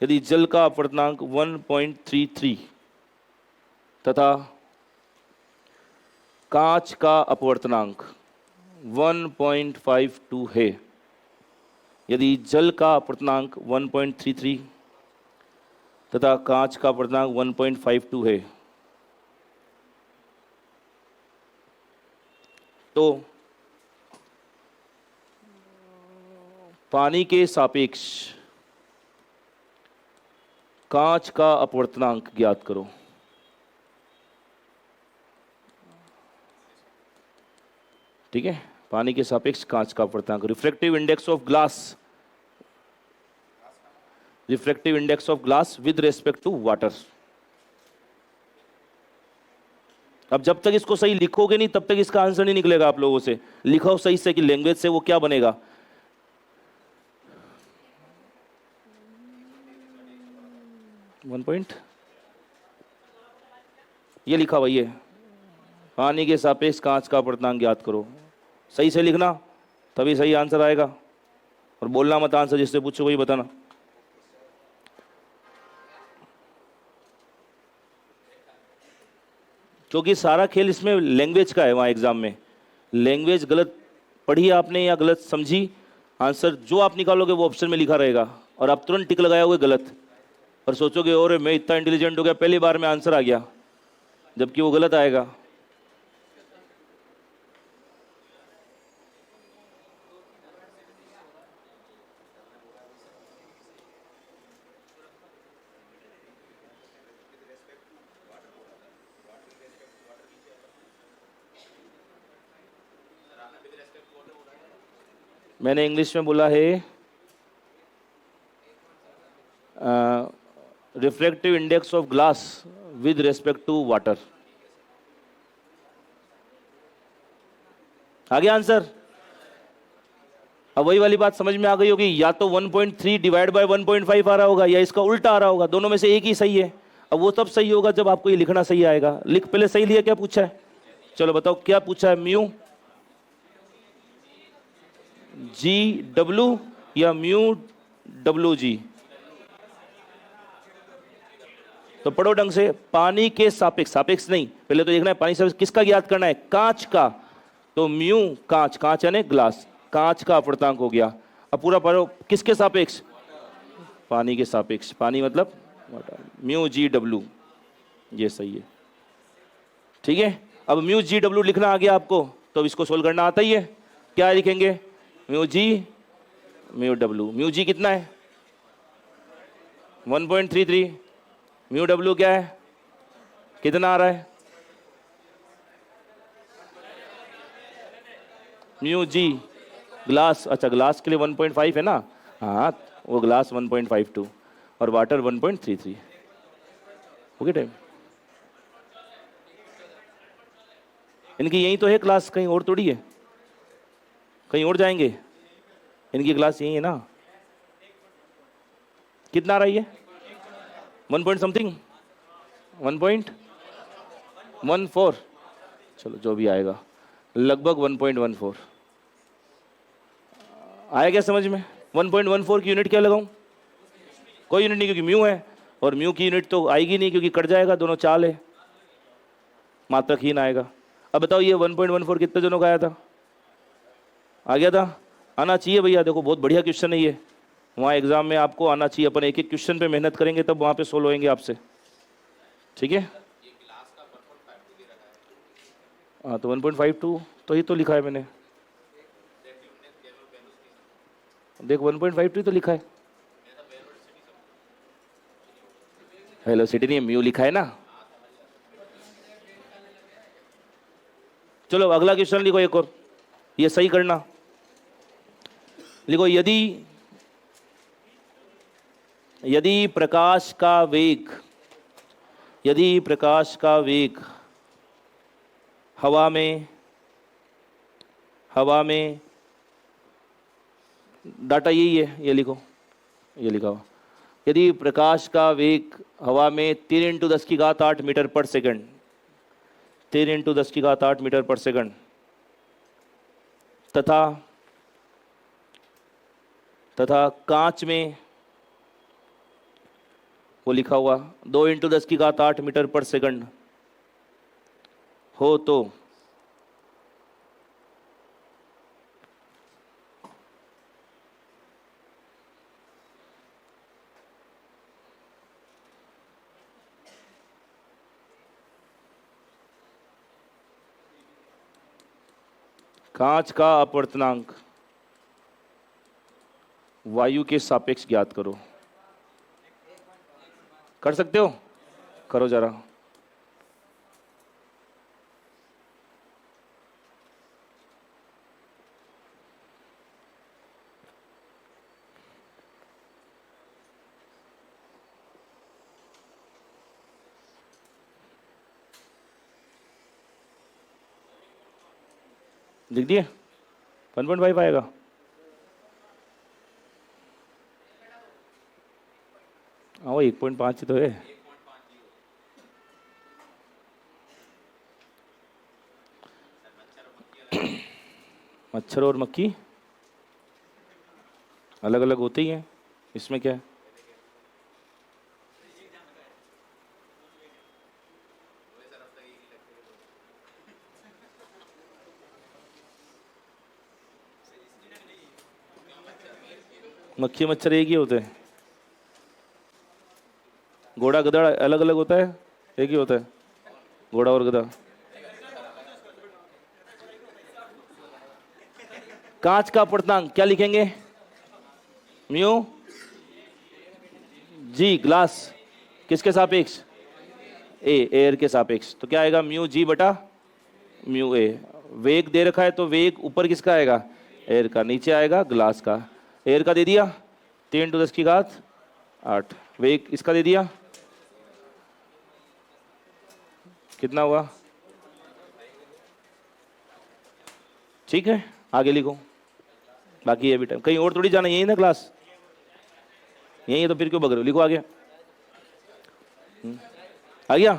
यदि जल का अपवर्तनांक 1.33 तथा कांच का अपवर्तनांक 1.52 है, यदि जल का अपवर्तनांक 1.33 तथा कांच का अपवर्तनांक 1.52 है, तो पानी के सापेक्ष कांच का अपवर्तनांक ज्ञात करो। ठीक है, पानी के सापेक्ष कांच का अपवर्तनांक, refractive index of glass, refractive index of glass with respect to water. अब जब तक इसको सही लिखोगे नहीं तब तक इसका आंसर नहीं निकलेगा आप लोगों से। लिखो सही से कि लैंग्वेज से वो क्या बनेगा। वन पॉइंट ये लिखा हुआ है, पानी के सापेक्ष कांच का अपवर्तनांक ज्ञात करो। सही से लिखना तभी सही आंसर आएगा, और बोलना मत आंसर, जिससे पूछो वही बताना। क्योंकि सारा खेल इसमें लैंग्वेज का है। वहाँ एग्जाम में लैंग्वेज गलत पढ़ी आपने या गलत समझी, आंसर जो आप निकालोगे वो ऑप्शन में लिखा रहेगा और आप तुरंत टिक लगाए हुए गलत, और सोचोगे और मैं इतना इंटेलिजेंट हो गया, पहली बार में आंसर आ गया, जबकि वो गलत आएगा। मैंने इंग्लिश में बोला है refractive index of glass with respect to water. आगे आंसर। अब वही वाली बात समझ में आ गई होगी, या तो 1.3 डिवाइड बाय 1.5 आ रहा होगा या इसका उल्टा आ रहा होगा, दोनों में से एक ही सही है। अब वो तब सही होगा जब आपको ये लिखना सही आएगा। लिख पहले सही लिया, क्या पूछा है, चलो बताओ क्या पूछा है, म्यू GW या म्यू WG। तो पढ़ो ढंग से, पानी के सापेक्ष, सापेक्ष नहीं, पहले तो देखना है पानी सापेक्ष किसका ज्ञात करना है, कांच का। तो म्यू कांच, कांच यानी ग्लास, कांच का अपवर्तनांक हो गया। अब पूरा पढ़ो किसके सापेक्ष, पानी के सापेक्ष, पानी मतलब म्यू GW, ये सही है। ठीक है, अब म्यू GW लिखना आ गया आपको, तो इसको सोल्व करना आता ही है। क्या लिखेंगे, mu G mu W। Mu G कितना है 1.33, म्यू W क्या है, कितना आ रहा है, म्यू G ग्लास, अच्छा ग्लास के लिए 1.5 है ना, हाँ वो ग्लास 1.52 और वाटर 1.33। ओके टाइम, इनकी यही तो है क्लास, कहीं और थोड़ी है, कहीं और जाएंगे, इनकी क्लास यही है ना। कितना आ रही है, 1 पॉइंट समथिंग, 1.14, चलो जो भी आएगा, लगभग 1.14 आया क्या समझ में? 1.14 की यूनिट क्या लगाऊं? कोई यूनिट नहीं, क्योंकि म्यू है, और म्यू की यूनिट तो आएगी नहीं क्योंकि कट जाएगा, दोनों चाल है, मात्रकहीन आएगा। अब बताओ ये 1.14 कितने जनों का आया था? आ गया था? आना चाहिए भैया, देखो बहुत बढ़िया क्वेश्चन है ये, वहाँ एग्जाम में आपको आना चाहिए। अपन एक एक क्वेश्चन पे मेहनत करेंगे तब वहाँ पे सोल्व होएंगे आपसे, ठीक है? हाँ तो 1.52 तो ही तो लिखा है मैंने, देख 1.52 तो लिखा है, वेलोसिटी नहीं, म्यू लिखा है ना। चलो अगला क्वेश्चन लिखो एक और, ये सही करना। लिखो, यदि प्रकाश का वेग, यदि प्रकाश का वेग हवा में डाटा यही है, ये लिखो, ये लिखा हुआ, यदि प्रकाश का वेग हवा में 3 × 10⁸ मीटर पर सेकंड, 3 × 10⁸ मीटर पर सेकंड, तथा कांच में, वो लिखा हुआ 2 × 10⁸ मीटर पर सेकंड हो तो कांच का अपवर्तनांक वायु के सापेक्ष ज्ञात करो। कर सकते हो? करो जरा। लिख दिए? 1.5 आएगा। हाँ वो 1.5 तो है। मच्छर और मक्खी अलग अलग होते ही हैं, इसमें क्या है? मक्खी मच्छर एक ही होते हैं। घोड़ा गधा अलग अलग होता है, एक ही होता है घोड़ा और गधा। कांच का अपवर्तनांक क्या लिखेंगे? म्यू जी, ग्लास किसके सापेक्ष? एयर के सापेक्ष। तो क्या आएगा? म्यू जी बटा म्यू ए। वेग दे रखा है तो वेग ऊपर किसका आएगा? एयर का। नीचे आएगा ग्लास का। एयर का दे दिया 3 × 10⁸। वेग इसका दे दिया, कितना हुआ? ठीक है, आगे लिखो। बाकी ये भी टाइम, कहीं और थोड़ी जाना, यही ना क्लास, यही है तो फिर क्यों बग रहे हो? लिखो आगे। आ गया?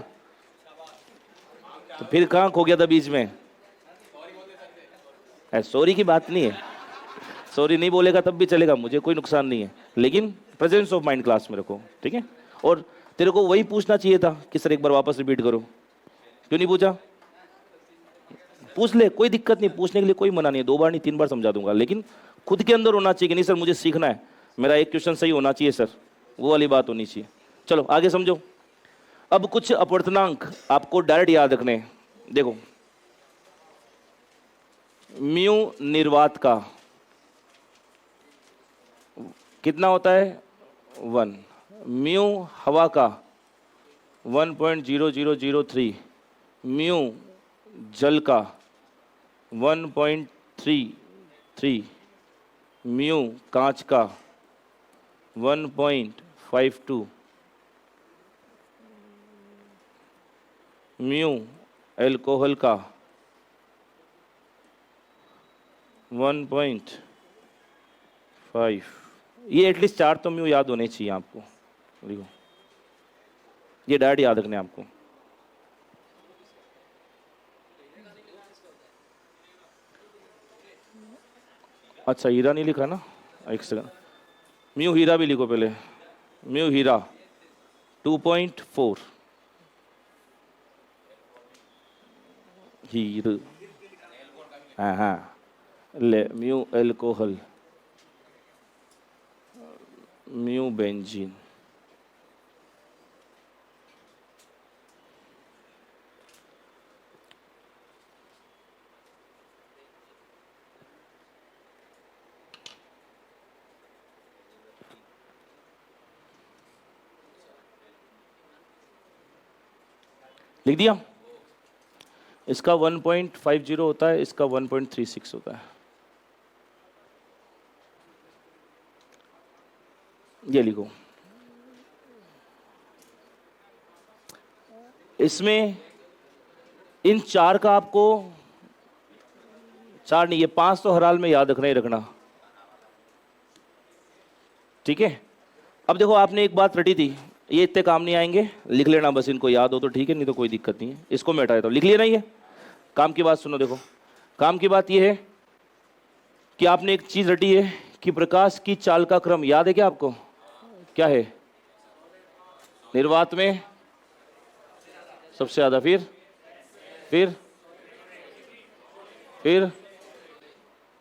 तो फिर कहाँ खो गया था बीच में? सॉरी की बात नहीं है, सॉरी नहीं बोलेगा तब भी चलेगा, मुझे कोई नुकसान नहीं है, लेकिन प्रेजेंस ऑफ माइंड क्लास में रखो, ठीक है? और तेरे को वही पूछना चाहिए था कि सर एक बार वापस रिपीट करो, क्यों नहीं पूछा? पूछ ले, कोई दिक्कत नहीं, पूछने के लिए कोई मना नहीं है, 2 बार नहीं 3 बार समझा दूंगा, लेकिन खुद के अंदर होना चाहिए कि नहीं सर मुझे सीखना है, मेरा एक क्वेश्चन सही होना चाहिए सर, वो वाली बात होनी चाहिए। चलो आगे समझो। अब कुछ अपवर्तनांक आपको डायरेक्ट याद रखने हैं। देखो, म्यू निर्वात का कितना होता है? 1। म्यू हवा का 1.0003। म्यू जल का 1.33। म्यू कांच का 1.52। म्यू एल्कोहल का 1.5। ये एटलीस्ट 4 तो म्यू याद होने चाहिए आपको। देखो ये डायरेक्ट याद रखने आपको। अच्छा हीरा नहीं लिखा ना, एक सेकंड, म्यू हीरा भी लिखो पहले। म्यू हीरा 2.4 हीर, हाँ हाँ, ले म्यू एल्कोहल, म्यू बेंजीन, लिख दिया। इसका 1.50 होता है, इसका 1.36 होता है। ये लिखो। इसमें इन चार का आपको, चार नहीं, ये 5 तो हर हाल में याद रखना ही रखना, ठीक है। अब देखो आपने एक बात रटी थी, ये इतने काम नहीं आएंगे, लिख लेना बस, इनको याद हो तो ठीक है, नहीं तो कोई दिक्कत नहीं है। इसको मैं हटा देता हूं, लिख लिया ना। ये काम की बात सुनो, देखो काम की बात ये है कि आपने एक चीज रटी है कि प्रकाश की चाल का क्रम याद है क्या आपको? क्या है? निर्वात में सबसे ज्यादा, फिर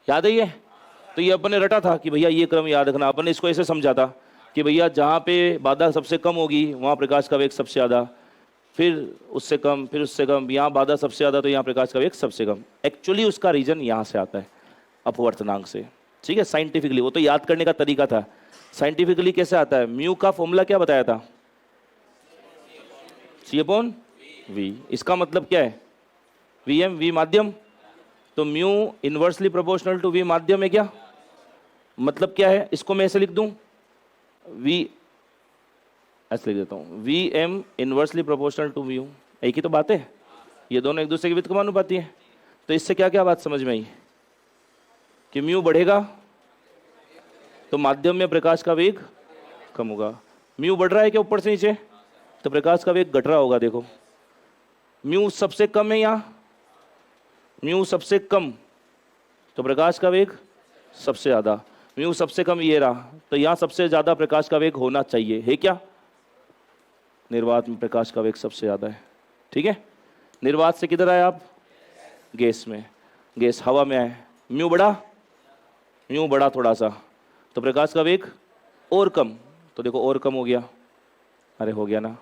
याद है ये? तो ये अपन ने रटा था कि भैया ये क्रम याद रखना। अपन ने इसको ऐसे समझा था कि भैया जहाँ पे बाधा सबसे कम होगी वहाँ प्रकाश का वेग सबसे ज़्यादा, फिर उससे कम, फिर उससे कम, यहाँ बाधा सबसे ज़्यादा तो यहाँ प्रकाश का वेग सबसे कम। एक्चुअली उसका रीजन यहाँ से आता है, अपवर्तनांक से, ठीक है। साइंटिफिकली वो तो याद करने का तरीका था। साइंटिफिकली कैसे आता है? म्यू का फॉर्मूला क्या बताया था? C/V। इसका मतलब क्या है? Vm, V माध्यम, तो mu inversely proportional to V माध्यम है क्या? मतलब क्या है? इसको मैं ऐसे लिख दूं, V ऐसे लिख देता हूं, Vm inversely proportional to mu. एक ही तो बात है, ये दोनों एक दूसरे के व्युत्क्रमानुपाती है। तो इससे क्या क्या बात समझ में आई कि म्यू बढ़ेगा तो माध्यम में प्रकाश का वेग कम होगा। म्यू बढ़ रहा है क्या ऊपर से नीचे? तो प्रकाश का वेग घट रहा होगा। देखो म्यू सबसे कम है यहाँ, म्यू सबसे कम तो प्रकाश का वेग सबसे ज्यादा, म्यू सबसे कम ये रहा, तो यहाँ सबसे ज्यादा प्रकाश का वेग होना चाहिए, है क्या? निर्वात में प्रकाश का वेग सबसे ज्यादा है, ठीक है। निर्वात से किधर आए आप? गैस में, गैस हवा में आए, म्यू बढ़ा थोड़ा सा, तो प्रकाश का वेग और कम, तो देखो और कम हो गया। अरे हो गया ना।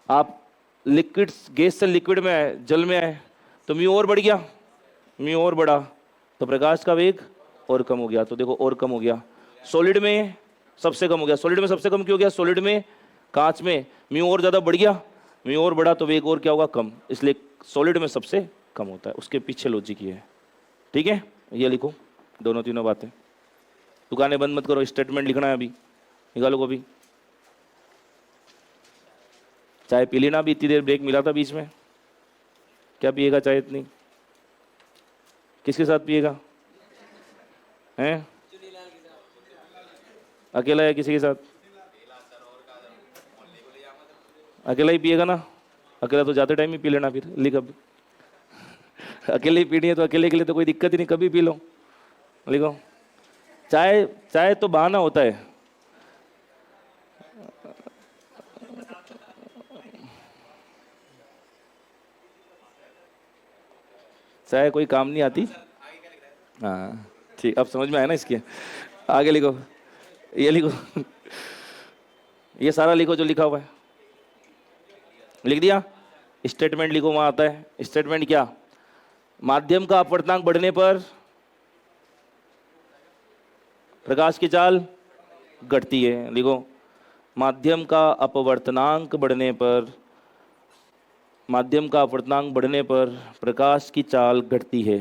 आप लिक्विड, गैस से लिक्विड में आए, जल में आए, तो म्यू और बढ़ गया, म्यू और बढ़ा तो प्रकाश का वेग और कम हो गया, तो देखो और कम हो गया। सॉलिड में सबसे कम हो गया, सॉलिड में सबसे कम क्यों हो गया? सॉलिड में, कांच में म्यू और ज़्यादा बढ़ गया, म्यू और बढ़ा तो वेग और क्या होगा? कम, इसलिए सॉलिड में सबसे कम होता है। उसके पीछे लॉजिक ये है, ठीक है। ये लिखो दोनों तीनों बातें, दुकानें बंद मत करो, स्टेटमेंट लिखना है अभी, निकालो को भी। चाय पी लेना, अभी इतनी देर ब्रेक मिला था बीच में। क्या पिएगा चाय इतनी? किसके साथ पिएगा? हैं? अकेला है किसी के साथ? अकेला ही पिएगा ना? अकेला तो जाते टाइम ही पी लेना फिर, लिख अब। अकेले ही पीनी है तो अकेले के लिए तो कोई दिक्कत ही नहीं, कभी पी लो, लिखो। चाय तो बहाना होता है। चाय कोई काम नहीं आती। हाँ ठीक, अब समझ में आया ना इसके। आगे लिखो, ये लिखो, ये सारा लिखो जो लिखा हुआ है। लिख दिया? स्टेटमेंट लिखो, वहां आता है स्टेटमेंट क्या? माध्यम का अपवर्तनांक बढ़ने पर प्रकाश की चाल घटती है। लिखो, माध्यम का अपवर्तनांक बढ़ने पर, माध्यम का अपवर्तनांक बढ़ने पर प्रकाश की चाल घटती है।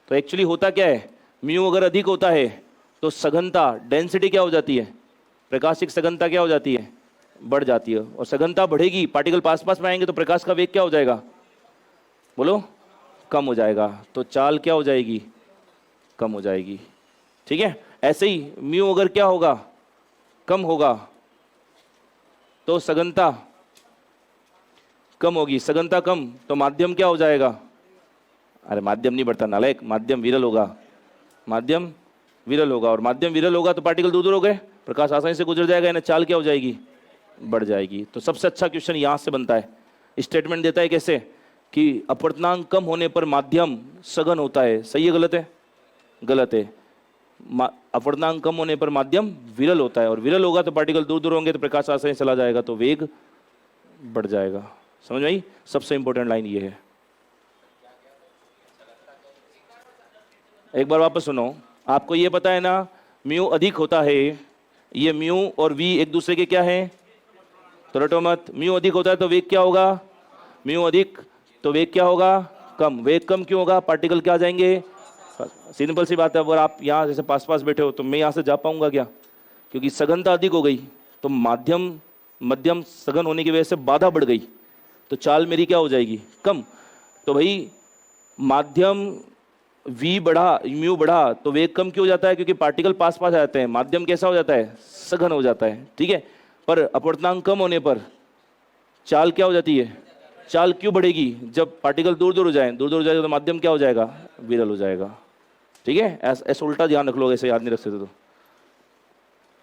तो एक्चुअली होता क्या है? म्यू अगर अधिक होता है तो सघनता, डेंसिटी क्या हो जाती है? प्रकाशिक सघनता क्या हो जाती है? बढ़ जाती है, और सघनता बढ़ेगी, पार्टिकल पास पास में आएंगे तो प्रकाश का वेग क्या हो जाएगा, बोलो, कम हो जाएगा। तो चाल क्या हो जाएगी, कम हो जाएगी। ठीक है, ऐसे ही म्यू अगर क्या होगा, कम होगा, तो सघनता कम होगी, सघनता कम तो माध्यम क्या हो जाएगा, अरे माध्यम नहीं बढ़ता नालायक, माध्यम विरल होगा, माध्यम विरल होगा, और माध्यम विरल होगा तो पार्टिकल दूर दूर हो गए, प्रकाश आसानी से गुजर जाएगा, यानी चाल क्या हो जाएगी, बढ़ जाएगी। तो सबसे अच्छा क्वेश्चन यहां से बनता है, स्टेटमेंट देता है कैसे कि अपवर्तनांक कम होने पर माध्यम सघन होता है, सही है गलत है, गलत है। अपवर्तनांक कम होने पर माध्यम विरल होता है, और विरल होगा तो पार्टिकल दूर दूर होंगे तो प्रकाश आसानी से चला जाएगा, तो वेग बढ़ जाएगा। समझ में आई, सबसे इंपॉर्टेंट लाइन ये है। एक बार वापस सुनो, आपको ये पता है ना म्यू अधिक होता है, ये म्यू और वी एक दूसरे के क्या है, तो रटो मत, म्यू अधिक होता है तो वेग क्या होगा, म्यू अधिक तो वेग क्या होगा, कम। वेग कम क्यों होगा, पार्टिकल क्या आ जाएंगे, सिंपल सी बात है। अगर आप यहाँ जैसे पास पास बैठे हो तो मैं यहाँ से जा पाऊंगा क्या, क्योंकि सघनता अधिक हो गई, तो मध्यम सघन होने की वजह से बाधा बढ़ गई, तो चाल मेरी क्या हो जाएगी, कम। तो भाई माध्यम v बढ़ा, म्यू बढ़ा तो वेग कम क्यों हो जाता है, क्योंकि पार्टिकल पास पास आ जाते हैं, माध्यम कैसा हो जाता है, सघन हो जाता है। ठीक है, पर अपवर्तनांक कम होने पर चाल क्या हो जाती है, चाल क्यों बढ़ेगी, जब पार्टिकल दूर दूर हो जाए, दूर दूर हो जाएगा तो माध्यम क्या हो जाएगा, विरल हो जाएगा। ठीक है, ऐसा उल्टा ध्यान रख लो, ऐसे याद नहीं रख सकते तो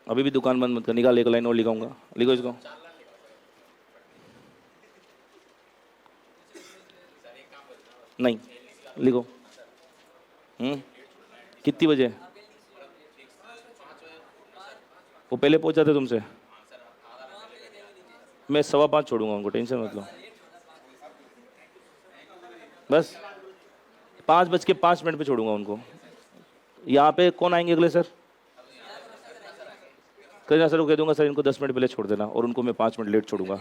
अभी भी दुकान बंद मत कर, निकाल एक लाइन और लिखाऊंगा, लिखो इसको। नहीं लिखो। कितनी बजे, वो पहले पहुंच जाते तुमसे, मैं 5:15 छोड़ूंगा उनको, टेंशन मत लो। बस 5:05 पे छोड़ूंगा उनको। यहाँ पे कौन आएंगे अगले सर, करीना सर को कह दूंगा सर इनको 10 मिनट पहले छोड़ देना, और उनको मैं 5 मिनट लेट छोड़ूंगा।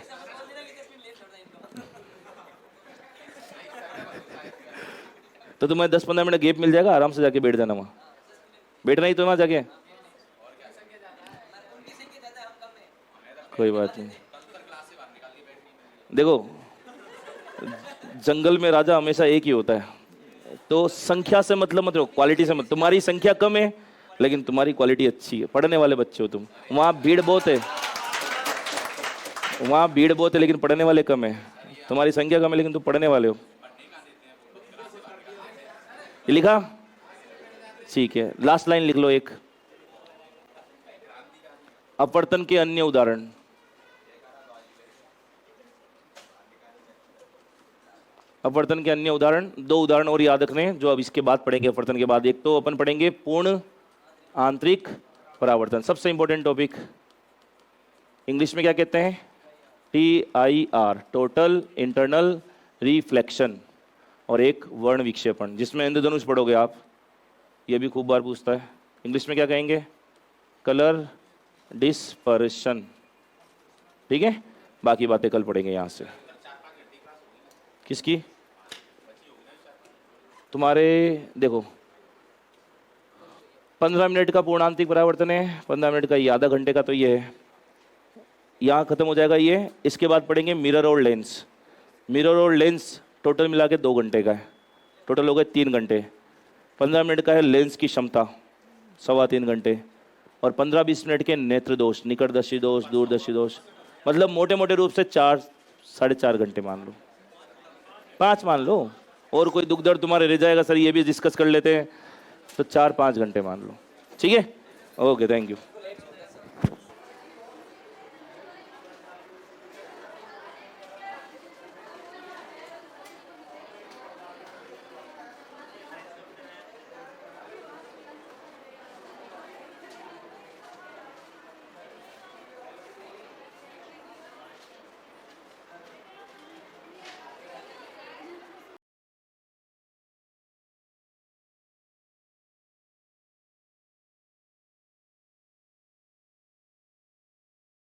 तो तुम्हें 10-15 मिनट गैप मिल जाएगा, आराम से जाके बैठ जाना, वहाँ बैठना ही तो वहाँ जाके, कोई बात नहीं। देखो जंगल में राजा हमेशा एक ही होता है, तो संख्या से मतलब मत रखो, क्वालिटी से मत। तुम्हारी संख्या कम है लेकिन तुम्हारी क्वालिटी अच्छी है, पढ़ने वाले बच्चे हो तुम। वहाँ भीड़ बहुत है, वहाँ भीड़ बहुत है लेकिन पढ़ने वाले कम है। तुम्हारी संख्या कम है लेकिन तुम पढ़ने वाले हो। लिखा, ठीक है, लास्ट लाइन लिख लो एक। अपवर्तन के अन्य उदाहरण, अपवर्तन के अन्य उदाहरण, 2 उदाहरण और याद रखने जो अब इसके बाद पढ़ेंगे अपवर्तन के बाद। एक तो अपन पढ़ेंगे पूर्ण आंतरिक परावर्तन, सबसे इंपॉर्टेंट टॉपिक, इंग्लिश में क्या कहते हैं, TIR, टोटल इंटरनल रिफ्लेक्शन, और एक वर्ण विक्षेपण जिसमें इंद्रधनुष पढ़ोगे आप, ये भी खूब बार पूछता है। इंग्लिश में क्या कहेंगे, कलर डिस्पर्शन। ठीक है, बाकी बातें कल पढ़ेंगे यहाँ से। किसकी, तुम्हारे देखो 15 मिनट का पूर्णांतिक परावर्तन है, 15 मिनट का ये, आधा घंटे का तो ये है, यहाँ खत्म हो जाएगा ये। इसके बाद पढ़ेंगे मिरर और लेंस। मिरर और लेंस टोटल मिला के 2 घंटे का है, टोटल हो गए 3 घंटे। 15 मिनट का है लेंस की क्षमता, 3.25 घंटे, और 15-20 मिनट के नेत्र दोष, निकटदर्शी दोष, दूरदर्शी दोष, मतलब मोटे मोटे रूप से 4-4.5 घंटे मान लो, 5 मान लो। और कोई दुख दर्द तुम्हारे रह जाएगा सर ये भी डिस्कस कर लेते हैं, तो 4-5 घंटे मान लो। ठीक है, ओके, थैंक यू।